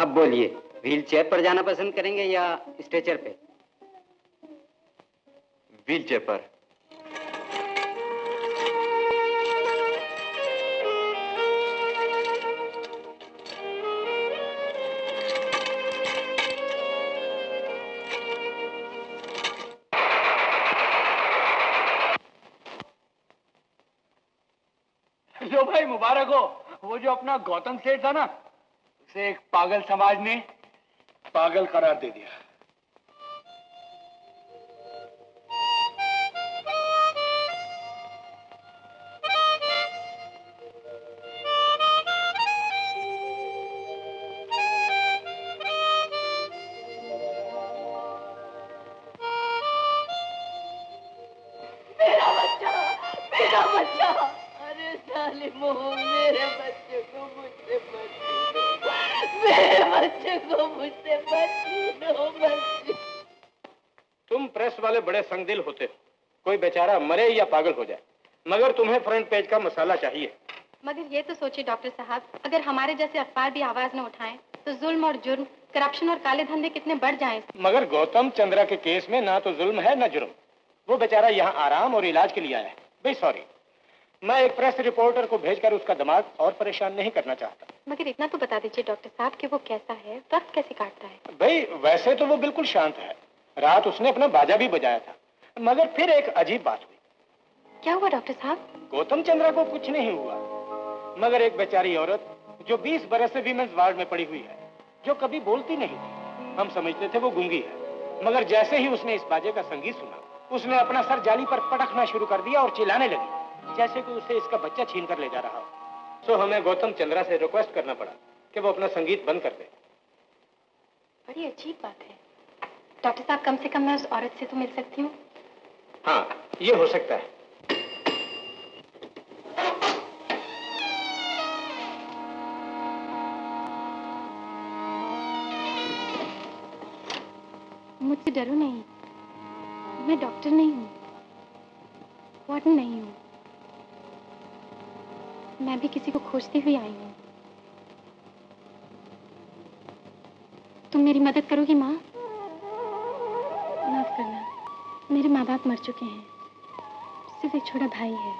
अब बोलिए, व्हील चेयर पर जाना पसंद करेंगे या स्ट्रेचर पे? व्हील चेयर पर। लो भाई, मुबारक हो। वो जो अपना गौतम सेठ था ना, उसे एक पागल समाज ने पागल करार दे दिया। मेरा बच्चा, अरे जालिमो, मेरे बच्चे को मुझसे बच लो, मेरे बच्चे को मुझसे बच लो, बच्चे। तुम प्रेस वाले बड़े संगदिल होते हो, कोई बेचारा मरे या पागल हो जाए, मगर तुम्हें फ्रंट पेज का मसाला चाहिए। मगर ये तो सोचिए डॉक्टर साहब, अगर हमारे जैसे अखबार भी आवाज न उठाएं तो जुल्म और जुर्म, करप्शन और काले धंधे कितने बढ़ जाएं। मगर गौतम चंद्रा के केस में ना तो जुल्म है ना जुर्म। वो बेचारा यहाँ आराम और इलाज के लिए आया है। भाई सॉरी, मैं एक प्रेस रिपोर्टर को भेजकर उसका दिमाग और परेशान नहीं करना चाहता। मगर इतना तो बता दीजिए डॉक्टर साहब कि वो कैसा है, वक्त कैसे काटता है। भाई वैसे तो वो बिल्कुल शांत है, रात उसने अपना बाजा भी बजाया था, मगर फिर एक अजीब बात हुई। क्या हुआ डॉक्टर साहब? गौतम चंद्रा को कुछ नहीं हुआ, मगर एक बेचारी औरत जो 20 बरस से वीमेंस वार्ड में पड़ी हुई है, जो कभी बोलती नहीं थी, हम समझते थे वो गूंगी है, मगर जैसे ही उसने इस बाजे का संगीत सुना उसने अपना सर जाली पर पटकना शुरू कर दिया और चिल्लाने लगी जैसे कि उसे इसका बच्चा छीन कर ले जा रहा हो। तो हमें गौतम चंद्रा से रिक्वेस्ट करना पड़ा कि वो अपना संगीत बंद कर दे। बड़ी अजीब बात है। डॉक्टर साहब, कम से कम मैं उस औरत से तो मिल सकती हूँ? हाँ, ये हो सकता है। मुझसे डरो नहीं, मैं डॉक्टर नहीं हूँ, वार्डन नहीं हूँ। मैं भी किसी को खोजती हुई आई हूँ। तुम मेरी मदद करोगी माँ? माफ करना, मेरे माँ बाप मर चुके हैं, सिर्फ एक छोटा भाई है।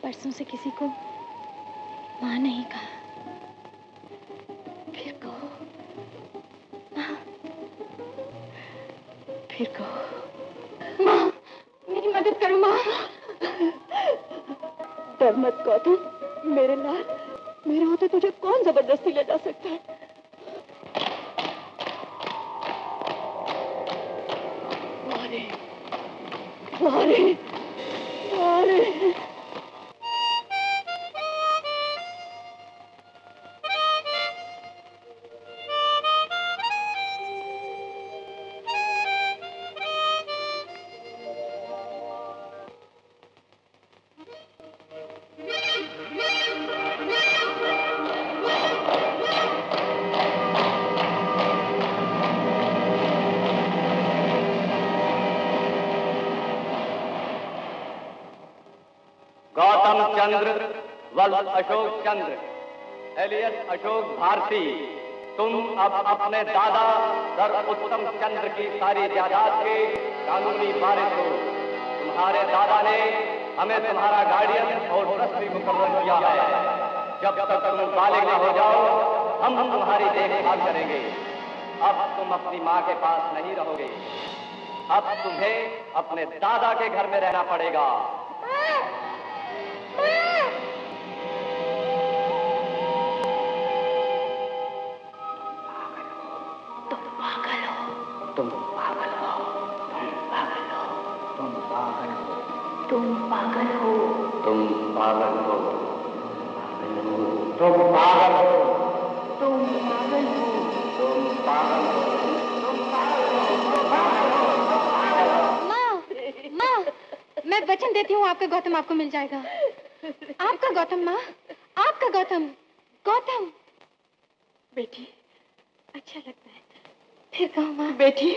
परसों से किसी को माँ नहीं कहा। फिर कहो माँ, फिर कहो माँ, मेरी मदद करो माँ। डर मत गौतम, मेरे लाल, मेरे होते तुझे कौन जबरदस्ती ले जा सकता है? अरे, अरे, गौतम चंद्र वल्द अशोक चंद्र एलियस अशोक भारती, तुम अब अपने दादा सर उत्तम चंद्र की सारी जायदाद के कानूनी वारिस हो। तुम्हारे दादा ने हमें तुम्हारा गार्डियन और ट्रस्टी मुकर्रर किया है। जब तक तुम बालिग न हो जाओ, हम तुम्हारी देखभाल करेंगे। अब तुम अपनी माँ के पास नहीं रहोगे, अब तुम्हें अपने दादा के घर में रहना पड़ेगा। तुम पागल हो, तुम पागल हो, तुम पागल हो, तुम पागल हो, तुम पागल हो, तुम पागल हो, तुम पागल हो, तुम पागल हो। माँ, माँ, मैं वचन देती हूँ आपका गौतम आपको मिल जाएगा। आपका गौतम माँ, आपका गौतम, गौतम। बेटी, अच्छा लगता है। फिर कहो माँ। बेटी,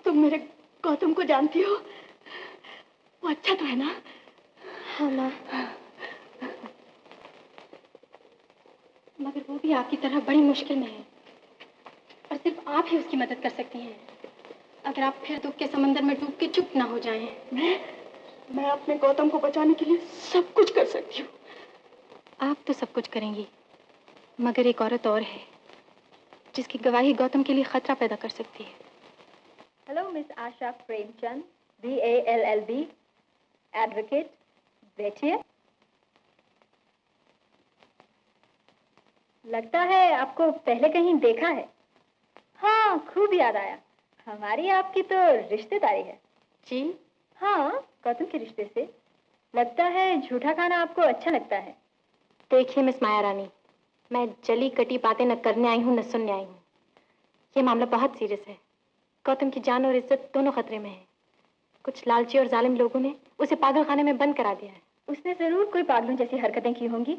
तुम मेरे गौतम को जानती हो? वो अच्छा तो है ना? हाँ माँ, मगर वो भी आपकी तरह बड़ी मुश्किल में है और सिर्फ आप ही उसकी मदद कर सकती हैं। अगर आप फिर दुख के समंदर में डूब के चुप ना हो जाएं। मैं अपने गौतम को बचाने के लिए सब कुछ कर सकती हूँ। आप तो सब कुछ करेंगी, मगर एक औरत और है जिसकी गवाही गौतम के लिए खतरा पैदा कर सकती है। हेलो मिस आशा प्रेमचंद, BALLB, एडवोकेट, बैठिए। लगता है आपको पहले कहीं देखा है। हाँ, खूब याद आया। हमारी आपकी तो रिश्तेदारी है। जी? हाँ, गौतम के रिश्ते से। लगता है झूठा खाना आपको अच्छा लगता है। देखिए मिस माया रानी, मैं जली कटी बातें न करने आई हूँ न सुनने आई हूँ। ये मामला बहुत सीरियस है। गौतम की जान और इज्जत दोनों खतरे में है। कुछ लालची और जालिम लोगों ने उसे पागल खाने में बंद करा दिया है। उसने जरूर कोई पागलों जैसी हरकतें की होंगी।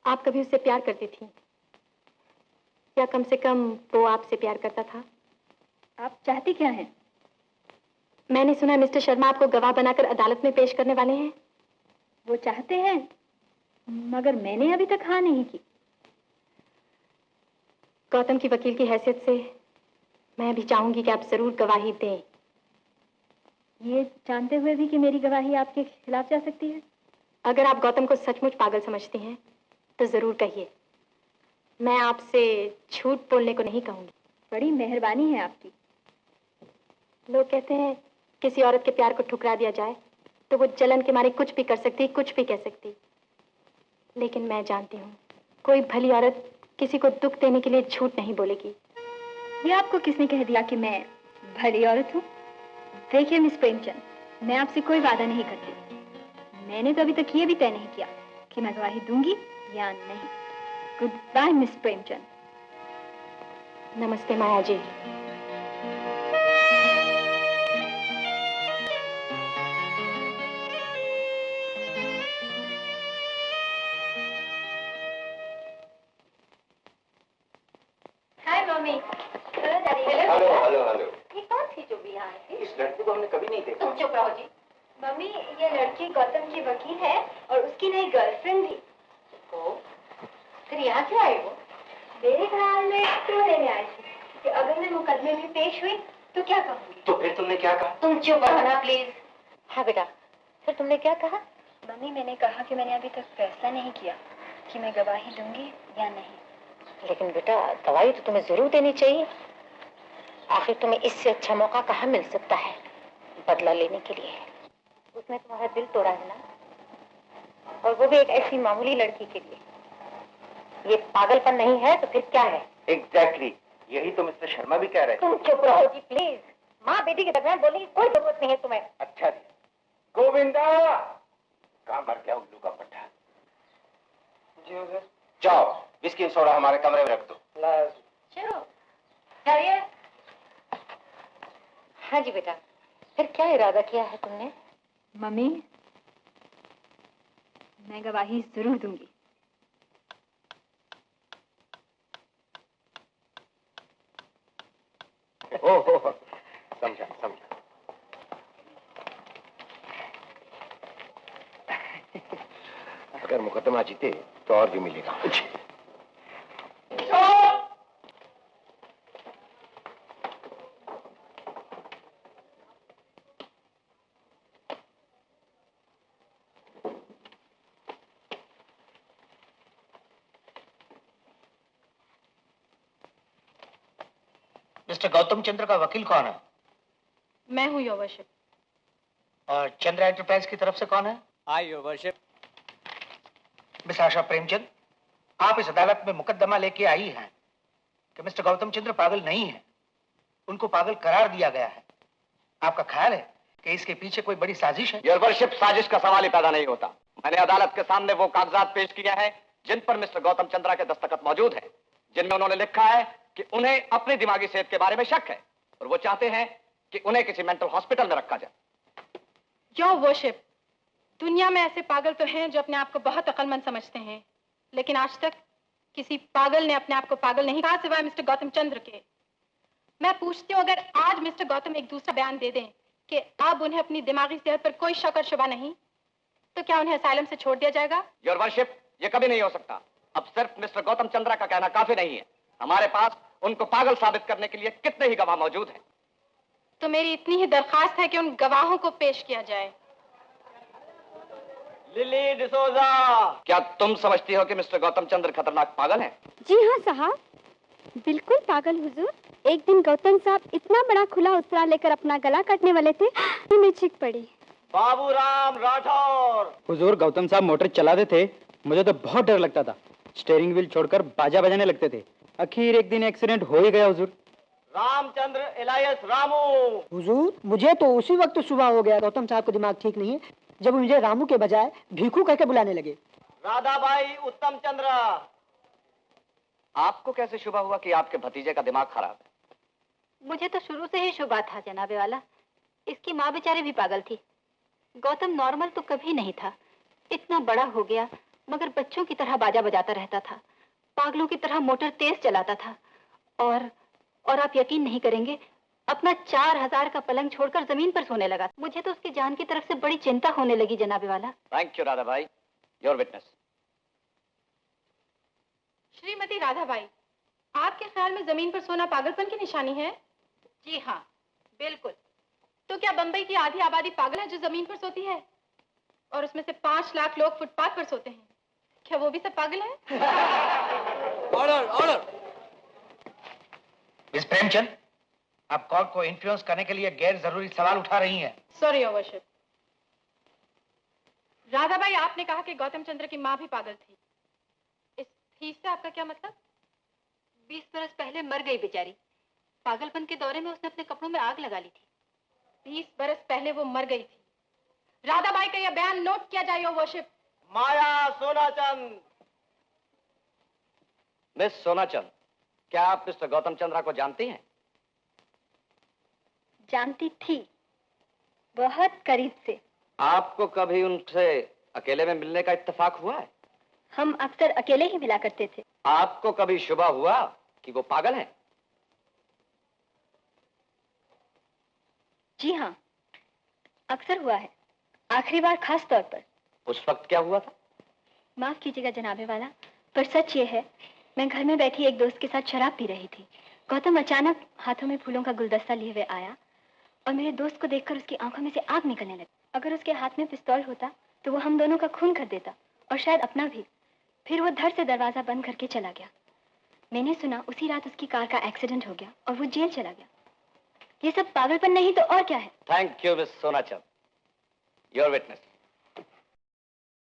आप कभी उससे प्यार करती थी, या कम से कम वो आपसे प्यार करता था? आप चाहती क्या हैं? मैंने सुना मिस्टर शर्मा आपको गवाह बनाकर अदालत में पेश करने वाले हैं। वो चाहते हैं, मगर मैंने अभी तक हाँ नहीं की। गौतम की वकील की हैसियत से मैं भी चाहूंगी कि आप जरूर गवाही दें। ये जानते हुए भी कि मेरी गवाही आपके खिलाफ जा सकती है? अगर आप गौतम को सचमुच पागल समझती हैं तो जरूर कहिए। मैं आपसे झूठ बोलने को नहीं कहूंगी। बड़ी मेहरबानी है आपकी। लोग कहते हैं किसी औरत के प्यार को ठुकरा दिया जाए तो वो जलन के मारे कुछ भी कर सकती, कुछ भी कह सकती। लेकिन मैं जानती हूँ कोई भली औरत किसी को दुख देने के लिए झूठ नहीं बोलेगी। ये आपको किसने कह दिया कि मैं भली औरत हूँ? देखिए मिस प्रेमचंद, मैं आपसे कोई वादा नहीं करती। मैंने तो अभी तक ये भी तय नहीं किया कि मैं गवाही दूंगी या नहीं। Goodbye miss Premchand. नमस्ते Maya ji. Hi mummy. Hello hello hello. ये कौन थी जो भी यहाँ आई थी? इस लड़की को हमने कभी नहीं देखा। तुम चुप रहो जी। मम्मी, ये लड़की गौतम की वकील है और उसकी नई गर्लफ्रेंड थी। ओ, फिर यहाँ क्यों आई वो? मेरे ख्याल में क्यों लेने आई थी कि अगर मैं मुकदमे में पेश हुई तो क्या कहूँगी? तो फिर तुमने क्या कहा? तुम चुप रहो ना प्लीज। हाँ बेटा, फिर तुमने क्या कहा? मम्मी, मैंने कहा कि मैंने अभी तक फैसला नहीं किया कि मैं गवाही दूंगी या नहीं। लेकिन बेटा, गवाही तो तुम्हें जरूर देनी चाहिए। आखिर तुम्हें इससे अच्छा मौका कहाँ मिल सकता है बदला लेने के लिए। उसने तुम्हारा दिल तोड़ा है ना, और वो भी एक ऐसी मामूली लड़की के लिए। ये पागलपन नहीं है तो फिर क्या है? एग्जैक्टली, यही तो मिस्टर शर्मा भी कह रहे तुम चुप रहो जी प्लीज। माँ बेटी के दरमियान बोलने की कोई जरूरत नहीं है तुम्हें। अच्छा जी। गोविंदा, कहाँ मर गया उल्लू का पट्टा? जी जाओ, विस्की सोडा हमारे कमरे में रख दो। चलो जाइए। हाँ जी बेटा, फिर क्या इरादा किया है तुमने? मम्मी, मैं गवाही जरूर दूंगी। ओह, समझा समझा। अगर मुकदमा जीते तो और भी मिलेगा। मिस्टर गौतम चंद्र का वकील कौन है? मैं हूँ योर वर्शिप। और चंद्रा एंटरप्राइज की तरफ से कौन है? I your worship. मिस आशा प्रेमचंद, आप इस अदालत में मुकदमा लेके आई हैं कि मिस्टर गौतम चंद्र पागल नहीं है, उनको पागल करार दिया गया है। आपका ख्याल है कि इसके पीछे कोई बड़ी साजिश है? योर वर्शिप, साजिश का सवाल ही पैदा नहीं होता। मैंने अदालत के सामने वो कागजात पेश किए हैं जिन पर मिस्टर गौतम चंद्रा के दस्तखत मौजूद हैं, जिनमें उन्होंने लिखा है कि उन्हें अपनी दिमागी सेहत के बारे में शक है और वो चाहते हैं कि उन्हें किसी मेंटल हॉस्पिटल में रखा जाए। योर वर्शिप, दुनिया में ऐसे पागल तो हैं जो अपने आप को बहुत अक्लमंद समझते हैं, लेकिन आज तक किसी पागल ने अपने आप को पागल नहीं कहा सिवाय मिस्टर गौतम चंद्र के। मैं पूछती हूँ, अगर आज मिस्टर गौतम एक दूसरा बयान दे दें कि अब उन्हें अपनी दिमागी सेहत पर कोई शक और शुबा नहीं, तो क्या उन्हें असाइलम से छोड़ दिया जाएगा? योर वर्शिप, ये कभी नहीं हो सकता। अब सिर्फ मिस्टर गौतम चंद्रा का कहना काफी नहीं है। हमारे पास उनको पागल साबित करने के लिए कितने ही गवाह मौजूद हैं। तो मेरी इतनी ही दरखास्त है कि उन गवाहों को पेश किया जाए। लिली डिसोजा, क्या तुम समझती हो कि मिस्टर गौतम चंद्र खतरनाक पागल हैं? जी हाँ साहब, बिल्कुल पागल हुजूर। एक दिन गौतम साहब इतना बड़ा खुला उत्तरा लेकर अपना गला काटने वाले थे, मैं चीख पड़ी। बाबूराम राठौर। हुजूर, गौतम साहब मोटर चलाते थे, मुझे तो बहुत डर लगता था। स्टीयरिंग व्हील छोड़कर बाजा बजाने लगते थे। आखिर एक दिन एक्सीडेंट हो ही गया हुजूर। रामचंद्र इलायस रामू। हुजूर, मुझे तो उसी वक्त सुबह हो गया। गौतम साहब को दिमाग ठीक नहीं है, जब मुझे रामू के बजाय भीखू कहकर बुलाने लगे। राधाबाई उत्तम चंद्र। आपको कैसे शुबा हुआ कि आपके भतीजे का दिमाग खराब है? मुझे तो शुरू से ही शुबा था जनाबे वाला। इसकी माँ बेचारी भी पागल थी। गौतम नॉर्मल तो कभी नहीं था। इतना बड़ा हो गया मगर बच्चों की तरह बाजा बजाता रहता था, पागलों की तरह मोटर तेज चलाता था। और आप यकीन नहीं करेंगे, अपना 4000 का पलंग छोड़कर जमीन पर सोने लगा। मुझे तो उसकी जान की तरफ से बड़ी चिंता होने लगी जनाबे वाला। थैंक यू राधा भाई, योर विटनेस। श्रीमती राधा भाई, आपके ख्याल में जमीन पर सोना पागलपन की निशानी है? जी हाँ, बिल्कुल। तो क्या बंबई की आधी आबादी पागल है जो जमीन पर सोती है? और उसमें से 5 लाख लोग फुटपाथ पर सोते हैं। क्या वो भी सब पागल हैं? Order, order. मिस प्रेमचंद, आप कोर्ट को इन्फ्लुएंस करने के लिए गैर जरूरी सवाल उठा रही हैं। Sorry your worship. राधा भाई, आपने कहा कि गौतम चंद्र की माँ भी पागल थी। इस थी से आपका क्या मतलब? 20 बरस पहले मर गई बेचारी। पागलपन के दौरे में उसने अपने कपड़ों में आग लगा ली थी। 20 बरस पहले वो मर गई थी। राधाबाई का यह बयान नोट किया जाए, your worship. Maya Sonachand. Miss Sonachand, क्या आप मिस्टर गौतम चंद्रा को जानती हैं? जानती थी, बहुत करीब से। आपको कभी उनसे अकेले में मिलने का इत्तेफाक हुआ है? हम अक्सर अकेले ही मिला करते थे। आपको कभी शुबा हुआ कि वो पागल हैं? जी हाँ, अक्सर हुआ है, आखिरी बार खास तौर पर। उस वक्त क्या हुआ था? माफ कीजिएगा जनाबे वाला, पर सच ये है, मैं घर में बैठी एक दोस्त के साथ शराब पी रही थी। गौतम अचानक हाथों में फूलों का गुलदस्ता लिए हुए आया और मेरे दोस्त को देखकर उसकी आंखों में से आग निकलने लगी। अगर उसके हाथ में पिस्तौल होता तो वो हम दोनों का खून कर देता और शायद अपना भी। फिर वो धड़ से दरवाजा बंद करके चला गया। मैंने सुना उसी रात उसकी कार का एक्सीडेंट हो गया और वो जेल चला गया। ये सब पागलपन नहीं तो और क्या है? Thank you miss Sonachand. Your witness.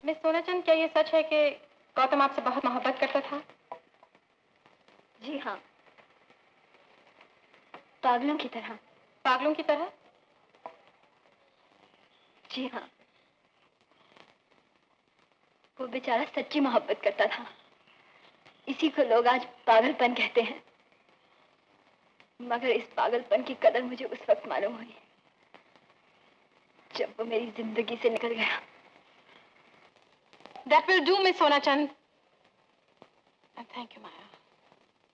Miss Sonachand, क्या ये सच है कि गौतम आपसे बहुत मोहब्बत करता था? जी हाँ, पागलों की तरह। पागलों की तरह? जी हाँ, वो बेचारा सच्ची मोहब्बत करता था। इसी को लोग आज पागलपन कहते हैं। मगर इस पागलपन की कदर मुझे उस वक्त मालूम हुई जब वो मेरी जिंदगी से निकल गया। That will do, Miss Sonachand. Thank you, Maya.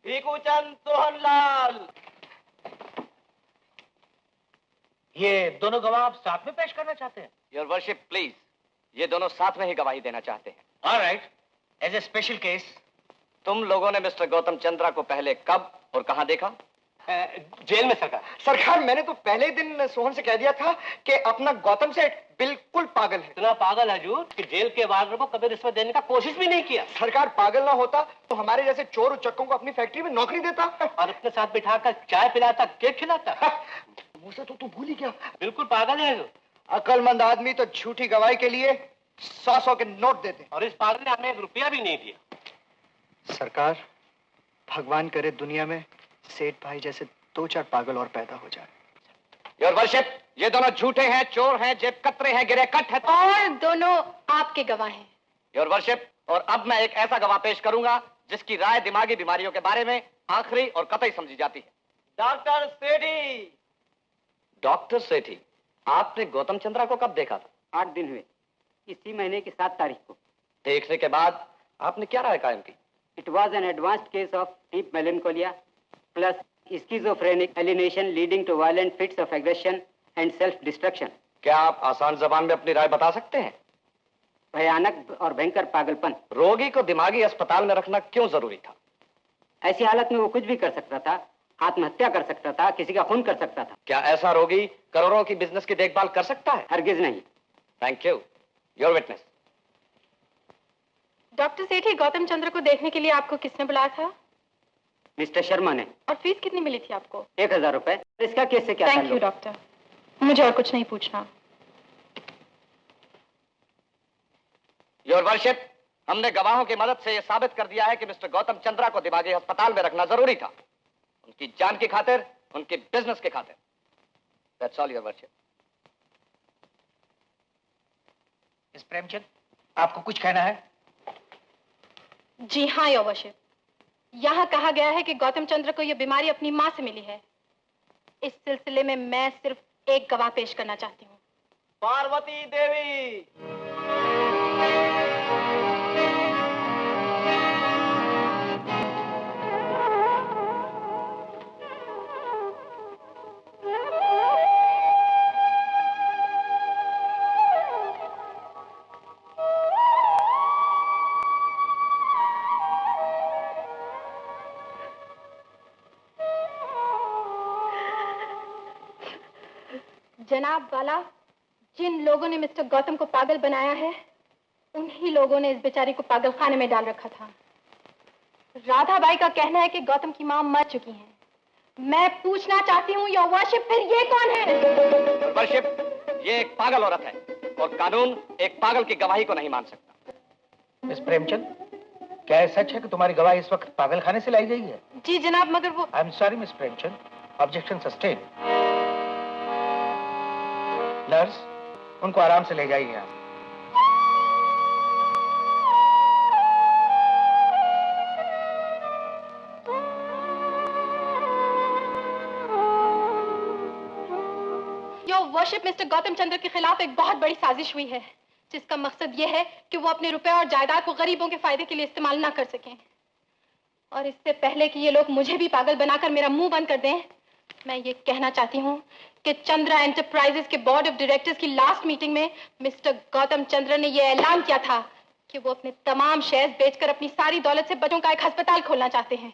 भीखूचंद Sohanlal. ये दोनों गवाह आप साथ में पेश करना चाहते हैं? योर वर्शिप प्लीज, ये दोनों साथ में ही गवाही देना चाहते हैं। Alright, as a special case. तुम लोगों ने मिस्टर गौतम चंद्रा को पहले कब और कहां देखा? जेल में सरकार। सरकार, मैंने तो पहले ही दिन सोहन से कह दिया था कि अपना गौतम सेठ बिल्कुल पागल है। इतना पागल है हजूर कि जेल के वार्डर को कभी रिश्वत देने का कोशिश भी नहीं किया। सरकार, पागल ना होता तो हमारे जैसे चोर उचक्कों को अपनी फैक्ट्री में नौकरी देता और अपने साथ बिठाकर चाय पिलाता, केक खिलाता। मुंह से तो तू भूल ही गया। बिल्कुल पागल है हजूर। अक्लमंद आदमी तो झूठी गवाही के लिए 100-100 के नोट देते। और इस पागल ने हमें 1 रुपया भी नहीं दिया। सरकार, भगवान करे दुनिया में सेठ भाई जैसे 2-4 पागल और पैदा हो जाए। योर वर्शिप, ये दोनों झूठे हैं, चोर हैं, जेब कतरे हैं, गिरे कट है और दोनों आपके गवाह हैं। योर वर्शिप, और अब मैं एक ऐसा गवाह पेश करूंगा जिसकी राय दिमागी बीमारियों के बारे में आखिरी और कतई समझी जाती है। डॉक्टर सेठी। डॉक्टर सेठी, आपने गौतम चंद्रा को कब देखा था? 8 दिन हुए, इसी महीने की 7 तारीख को। देखने के बाद आपने क्या राय कायम की? It was an advanced case of deep melancholia plus schizophrenic alienation leading to violent fits of aggression and self-destruction. क्या आप आसान जबान में अपनी राय बता सकते हैं? भयानक और भयंकर पागलपन। रोगी को दिमागी अस्पताल में रखना क्यों जरूरी था? ऐसी हालत में वो कुछ भी कर सकता था, आत्महत्या कर सकता था, किसी का खून कर सकता था। क्या ऐसा रोगी करोड़ों की बिजनेस की देखभाल कर सकता है? हरगिज नहीं। Thank you. Your witness. Doctor Sethi, Gautam Chandra को देखने के लिए आपको किसने बुलाया था? मिस्टर शर्मा ने। और फीस कितनी मिली थी आपको? 1000 रुपए। इसका केस से क्या? थैंक यू डॉक्टर, मुझे और कुछ नहीं पूछना। योर वर्शिप, हमने गवाहों की मदद से यह साबित कर दिया है कि मिस्टर गौतम चंद्रा को दिमागी अस्पताल में रखना जरूरी था, उनकी जान की खातिर, उनके बिजनेस की खातिर। That's all your worship. Miss Premchand, आपको कुछ कहना है? जी हाँ योर वर्शिप, यहाँ कहा गया है कि गौतम चंद्र को यह बीमारी अपनी माँ से मिली है। इस सिलसिले में मैं सिर्फ एक गवाह पेश करना चाहती हूँ। पार्वती देवी। जनाब वाला, जिन लोगों ने मिस्टर गौतम को पागल बनाया है, उन्हीं लोगों ने इस बेचारी को पागल खाने में डाल रखा था। राधाबाई का कहना है कि गौतम की मां मर चुकी हैं। मैं पूछना चाहती हूँ योर वर्शिप, फिर ये कौन है? वर्शिप, ये एक पागल औरत है और कानून एक पागल की गवाही को नहीं मान सकता। मिस प्रेमचंद, क्या यह सच है कि तुम्हारी गवाही इस वक्त पागल खाने से लाई गई है? जी जनाब, मगर वो। आई am sorry miss Premchand, objection sustain. Nurse, उनको आराम से ले जाइए आप। योर वर्शिप, मिस्टर गौतम चंद्र के खिलाफ एक बहुत बड़ी साजिश हुई है, जिसका मकसद यह है कि वो अपने रुपए और जायदाद को गरीबों के फायदे के लिए इस्तेमाल ना कर सकें। और इससे पहले कि ये लोग मुझे भी पागल बनाकर मेरा मुंह बंद कर दें, मैं ये कहना चाहती हूँ कि चंद्रा एंटरप्राइजेस के बोर्ड ऑफ डायरेक्टर्स की लास्ट मीटिंग में मिस्टर गौतम चंद्र ने यह ऐलान किया था कि वो अपने तमाम शेयर्स बेचकर अपनी सारी दौलत से बच्चों का एक अस्पताल खोलना चाहते हैं।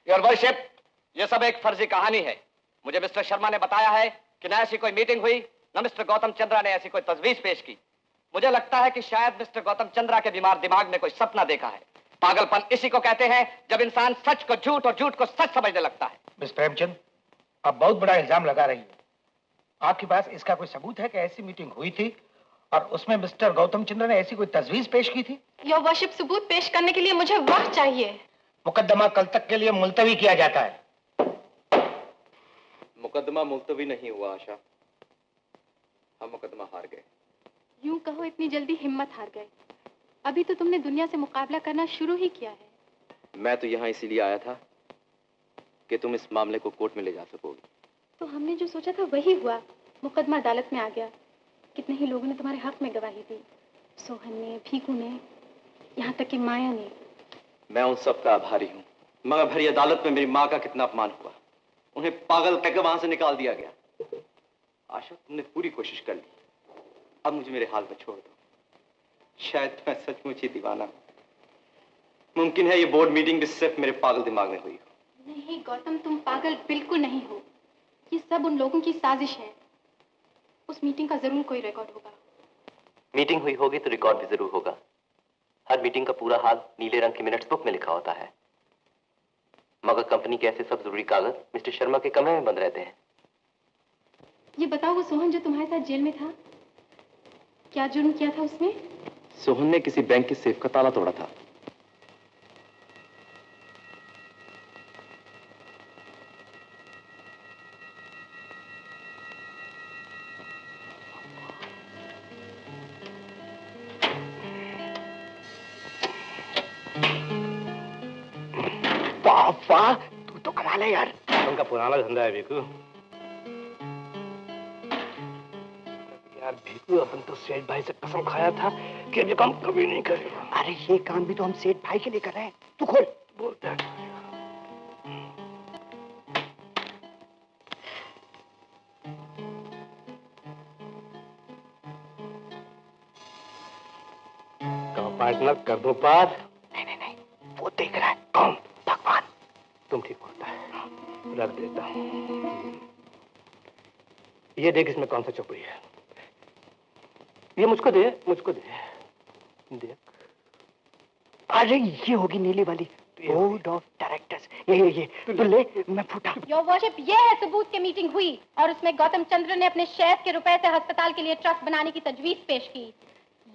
योर वर्शिप, ये सब एक फर्जी कहानी है। मुझे मिस्टर शर्मा ने बताया है कि न ऐसी कोई मीटिंग हुई, न मिस्टर गौतम चंद्रा ने ऐसी कोई तजवीज पेश की। मुझे लगता है कि शायद मिस्टर गौतम चंद्रा के बीमार दिमाग ने कोई सपना देखा है। पागलपन इसी को कहते हैं जब इंसान सच को झूठ और झूठ को सच समझने लगता है। मिस प्रेमचंद, आप बहुत बड़ा इल्जाम लगा रही है। आपके पास इसका कोई सबूत है कि ऐसी मीटिंग हुई थी और उसमें मिस्टर गौतम चंद्र ने ऐसी कोई तजवीज पेश की थी? योर वर्शिप, सबूत पेश करने के लिए मुझे वक्त चाहिए। मुकदमा कल तक के लिए मुलतवी किया जाता है। मुकदमा मुलतवी नहीं हुआ आशा, हम मुकदमा हार गए। यूं कहो इतनी जल्दी हिम्मत हार गए? अभी तो तुमने दुनिया से मुकाबला करना शुरू ही किया है। मैं तो यहाँ इसीलिए आया था कि तुम इस मामले को कोर्ट में ले जा सकोगी। तो हमने जो सोचा था वही हुआ। मुकदमा अदालत में आ गया। कितने ही लोगों ने तुम्हारे हक में गवाही दी, सोहन ने, भीखू ने, यहाँ तक कि माया ने। मैं उन सब का आभारी हूँ, मगर भरी अदालत में मेरी माँ का कितना अपमान हुआ। उन्हें पागल कहकर वहां से निकाल दिया गया। आशा, तुमने पूरी कोशिश कर ली, अब मुझे मेरे हाल में छोड़ दो। शायद मैं सचमुच ही दीवाना हूँ। मुमकिन है ये बोर्ड मीटिंग भी सिर्फ मेरे पागल दिमाग में हुई हो। नहीं गौतम, तुम पागल बिल्कुल नहीं हो। ये सब उन लोगों की साजिश है। उस मीटिंग का जरूर कोई रिकॉर्ड होगा। मीटिंग हुई होगी तो रिकॉर्ड भी जरूर होगा। हर मीटिंग का पूरा हाल नीले रंग की मिनट्स बुक में लिखा होता है, मगर कंपनी के ऐसे सब जरूरी कागज मिस्टर शर्मा के कमरे में बंद रहते हैं। ये बताओ, वो सोहन जो तुम्हारे साथ जेल में था, क्या जुर्म किया था उसने? सोहन ने किसी बैंक के सेफ का ताला तोड़ा था। वाह, तू तो कमाल है यार। उनका पुराना धंधा है भीखू। यार भीखू, अपन तो सेठ भाई से कसम खाया था कि ये काम कभी नहीं करेगा। अरे ये काम भी तो हम सेठ भाई के लिए कर रहे हैं। तू खोल। बोलता है पार्टनर, कर दो पार। नहीं, वो देख रहा है। कौन? भगवान। तुम ठीक बोलता है, रख देता हूं। ये देख इसमें कौन सा चौपड़ी है। ये मुझको दे, देख। अरे ये होगी नीली वाली, बोर्ड ऑफ डायरेक्टर्स। ये तो ले, मैं फूटा। योर वर्शिप, ये है सबूत की मीटिंग हुई और उसमें गौतम चंद्र ने अपने शेयर के रुपए से अस्पताल के लिए ट्रस्ट बनाने की तजवीज पेश की।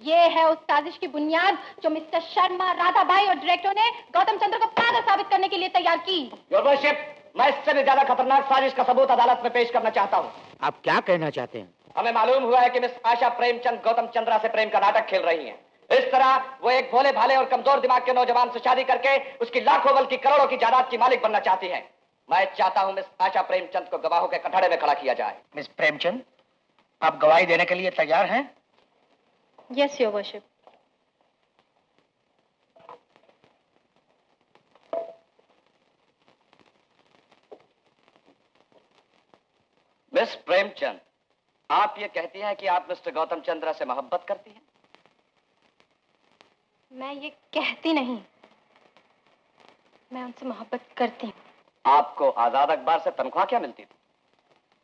ये है उस साजिश की बुनियाद जो मिस्टर शर्मा, राधाबाई और डायरेक्टरों ने गौतम चंद्र को पागल साबित करने के लिए तैयार की। योर वर्शिप, मैं इससे भी ज्यादा खतरनाक साजिश का सबूत अदालत में पेश करना चाहता हूँ। आप क्या कहना चाहते हैं? हमें मालूम हुआ है कि मिस आशा प्रेमचंद गौतम चंद्रा से प्रेम का नाटक खेल रही हैं। इस तरह वो एक भोले भाले और कमजोर दिमाग के नौजवान से शादी करके उसकी लाखों बल्कि करोड़ों की जायदाद की मालिक बनना चाहती हैं। मैं चाहता हूं मिस आशा प्रेमचंद को गवाहों के कटघरे में खड़ा किया जाए। मिस प्रेमचंद, आप गवाही देने के लिए तैयार हैं? Yes your worship. Miss Premchand, आप ये कहती हैं कि आप मिस्टर गौतम चंद्रा से मोहब्बत करती हैं? मैं ये कहती नहीं, मैं उनसे मोहब्बत करती हूँ। आपको आजाद अखबार से तनख्वाह क्या मिलती थी?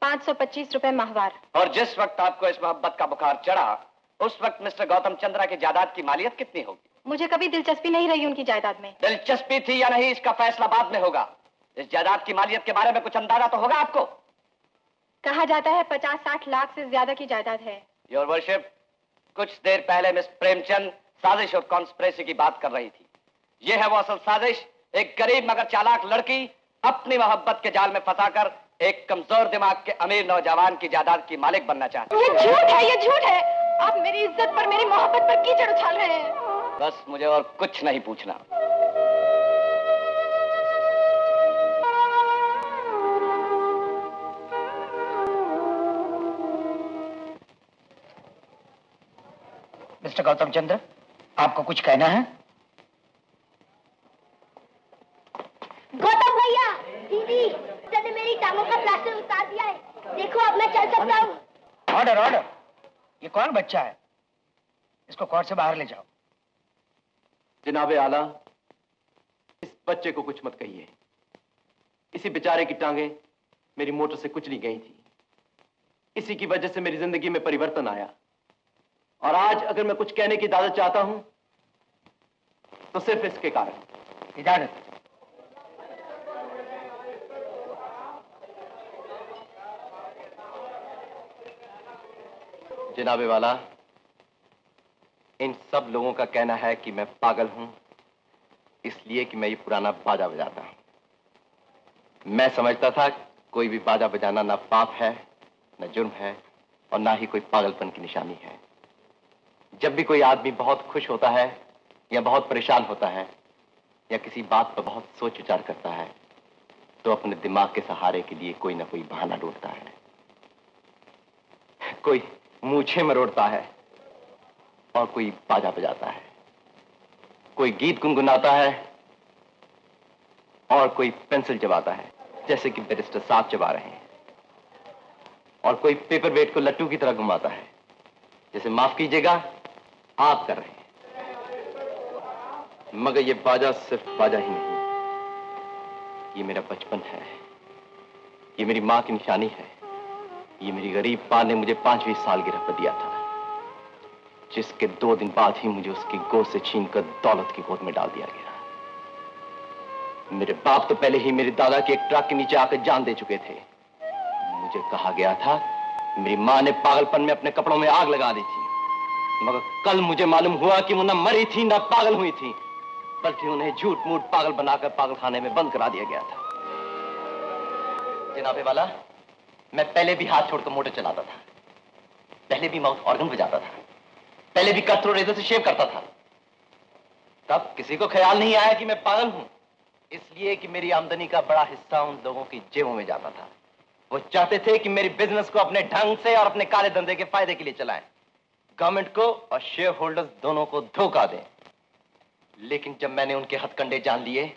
525 रुपए माहवार। और जिस वक्त आपको इस मोहब्बत का बुखार चढ़ा, उस वक्त मिस्टर गौतम चंद्रा की जायदाद की मालियत कितनी होगी? मुझे कभी दिलचस्पी नहीं रही उनकी जायदाद में। दिलचस्पी थी या नहीं, इसका फैसला बाद में होगा। इस जायदाद की मालियत के बारे में कुछ अंदाजा तो होगा आपको? कहा जाता है 50-60 लाख से ज्यादा की जायदाद है। योर वर्शिप, कुछ देर पहले मिस प्रेमचंद साजिश और कॉन्स्पिरेसी की बात कर रही थी। यह है वो असल साजिश। एक गरीब मगर चालाक लड़की अपनी मोहब्बत के जाल में फंसाकर एक कमजोर दिमाग के अमीर नौजवान की जायदाद की मालिक बनना चाहता हूँ। ये झूठ है, ये झूठ है। आप मेरी इज्जत पर, मेरी मोहब्बत पर कीचड़ उछाल रहे हैं। बस मुझे और कुछ नहीं पूछना। मिस्टर गौतम चंद्र, आपको कुछ कहना है? गौतम भैया, दीदी ने मेरी टांगों का प्लास्टर उतार दिया है। देखो अब मैं चल सकता हूँ। ऑर्डर ऑर्डर, ये कौन बच्चा है? इसको कोर्ट से बाहर ले जाओ। जनाबे आला, इस बच्चे को कुछ मत कहिए। इसी बेचारे की टांगे मेरी मोटर से कुचली गई थी। इसी की वजह से मेरी जिंदगी में परिवर्तन आया, और आज अगर मैं कुछ कहने की इजाजत चाहता हूं तो सिर्फ इसके कारण। इजाजत? जनाबे वाला, इन सब लोगों का कहना है कि मैं पागल हूं इसलिए कि मैं ये पुराना बाजा बजाता हूं। मैं समझता था कोई भी बाजा बजाना ना पाप है, ना जुर्म है, और ना ही कोई पागलपन की निशानी है। जब भी कोई आदमी बहुत खुश होता है या बहुत परेशान होता है या किसी बात पर बहुत सोच विचार करता है तो अपने दिमाग के सहारे के लिए कोई ना कोई बहाना ढूंढता है। कोई मूछें मरोड़ता है और कोई बाजा बजाता है, कोई गीत गुनगुनाता है और कोई पेंसिल चबाता है जैसे कि बैरिस्टर साहब चबा रहे हैं, और कोई पेपर वेट को लट्टू की तरह घुमाता है जैसे माफ कीजिएगा आप कर रहे हैं। मगर ये बाजा सिर्फ बाजा ही नहीं, ये मेरा बचपन है, ये मेरी मां की निशानी है, ये मेरी गरीब मां ने मुझे 5वीं सालगिरह पर दिया था, जिसके 2 दिन बाद ही मुझे उसकी गोद से छीनकर दौलत की गोद में डाल दिया गया। मेरे बाप तो पहले ही मेरे दादा के एक ट्रक के नीचे आकर जान दे चुके थे। मुझे कहा गया था मेरी मां ने पागलपन में अपने कपड़ों में आग लगा दी थी, मगर कल मुझे मालूम हुआ कि वो न मरी थी न पागल हुई थी, बल्कि उन्हें झूठ मूठ पागल बनाकर पागलखाने में बंद करा दिया गया था। जनाबे वाला, मैं पहले भी हाथ छोड़कर मोटर चलाता था, पहले भी माउथ ऑर्गन बजाता था, पहले भी कटोरे रेजर से शेव करता था। तब किसी को ख्याल नहीं आया कि मैं पागल हूं, इसलिए कि मेरी आमदनी का बड़ा हिस्सा उन लोगों की जेबों में जाता था। वो चाहते थे कि मेरी बिजनेस को अपने ढंग से और अपने काले धंधे के फायदे के लिए चलाएं, गवर्नमेंट को और शेयर होल्डर्स दोनों को धोखा दें। लेकिन जब मैंने उनके हथकंडे जान लिए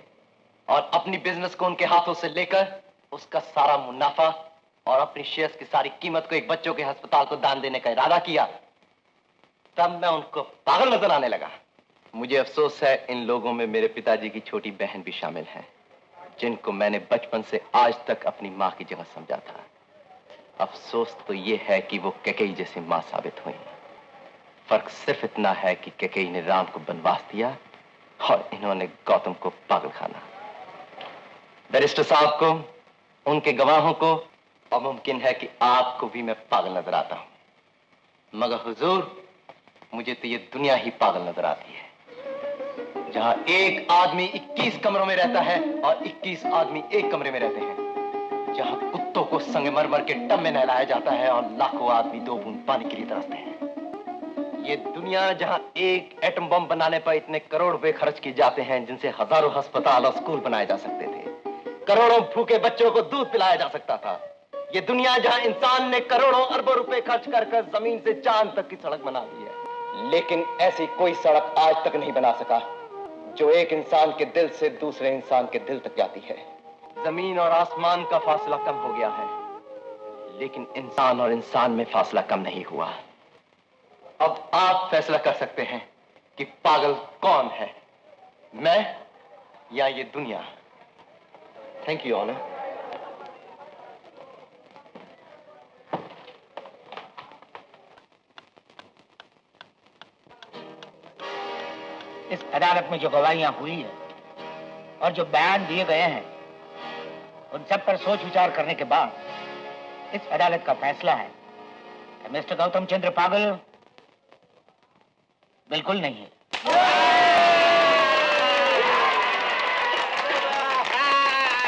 और अपनी बिजनेस को उनके हाथों से लेकर उसका सारा मुनाफा और अपनी शेयर्स की सारी कीमत को एक बच्चों के अस्पताल को दान देने का इरादा किया, तब मैं उनको पागल नजर आने लगा। मुझे अफसोस है इन लोगों में मेरे पिताजी की छोटी बहन भी शामिल है, जिनको मैंने बचपन से आज तक अपनी मां की जगह समझा था। अफसोस तो ये है कि वो कैकेयी जैसी मां साबित हुई। फर्क सिर्फ इतना है कि कैकेयी ने राम को वनवास दिया और इन्होंने गौतम को पागलखाना। बैरिस्टर साहब को, उनके गवाहों को, और मुमकिन है कि आपको भी मैं पागल नजर आता हूं, मगर हुजूर मुझे तो ये दुनिया ही पागल नजर आती है, जहां एक आदमी 21 कमरों में रहता है और 21 आदमी एक कमरे में रहते हैं, जहां कुत्तों को संगमरमर के टब में नहलाया जाता है और लाखों आदमी 2 बूंद पानी के लिए तरसते हैं। ये दुनिया जहां एक एटम बम बनाने पर इतने करोड़ रुपए खर्च किए जाते हैं जिनसे हजारों अस्पताल और स्कूल बनाए जा सकते थे, करोड़ों भूखे बच्चों को दूध पिलाया जा सकता था। ये दुनिया जहां इंसान ने करोड़ों अरबों रुपए खर्च कर जमीन से चांद तक की सड़क बना दी है, लेकिन ऐसी कोई सड़क आज तक नहीं बना सका जो एक इंसान के दिल से दूसरे इंसान के दिल तक जाती है। जमीन और आसमान का फासला कम हो गया है, लेकिन इंसान और इंसान में फासला कम नहीं हुआ। अब आप फैसला कर सकते हैं कि पागल कौन है, मैं या ये दुनिया। Thank you honour. इस अदालत में जो गवाहियां हुई है और जो बयान दिए गए हैं, उन सब पर सोच विचार करने के बाद इस अदालत का फैसला है कि मिस्टर गौतम चंद्र पागल बिल्कुल नहीं है।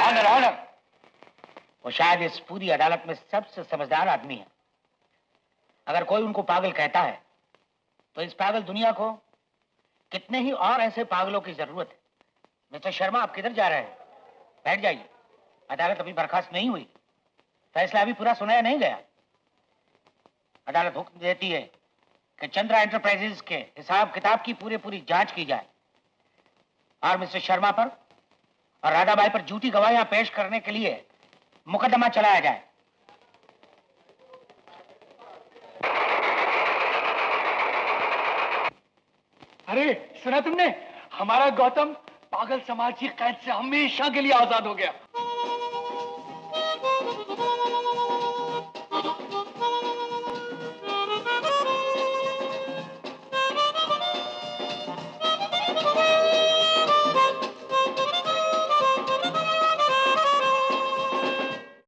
ऑनर ऑनर, वो शायद इस पूरी अदालत में सबसे समझदार आदमी है। अगर कोई उनको पागल कहता है तो इस पागल दुनिया को कितने ही और ऐसे पागलों की जरूरत है। मिस्टर शर्मा, आप किधर जा रहे हैं? बैठ जाइए। अदालत अभी बर्खास्त नहीं हुई, फैसला अभी पूरा सुनाया नहीं गया। अदालत हुक्म देती है कि चंद्रा एंटरप्राइजेज के हिसाब किताब की पूरी जांच की जाए और मिस्टर शर्मा पर और राधाबाई पर झूठी गवाहियां पेश करने के लिए मुकदमा चलाया जाए। अरे सुना तुमने? हमारा गौतम पागल समाज की कैद से हमेशा के लिए आजाद हो गया।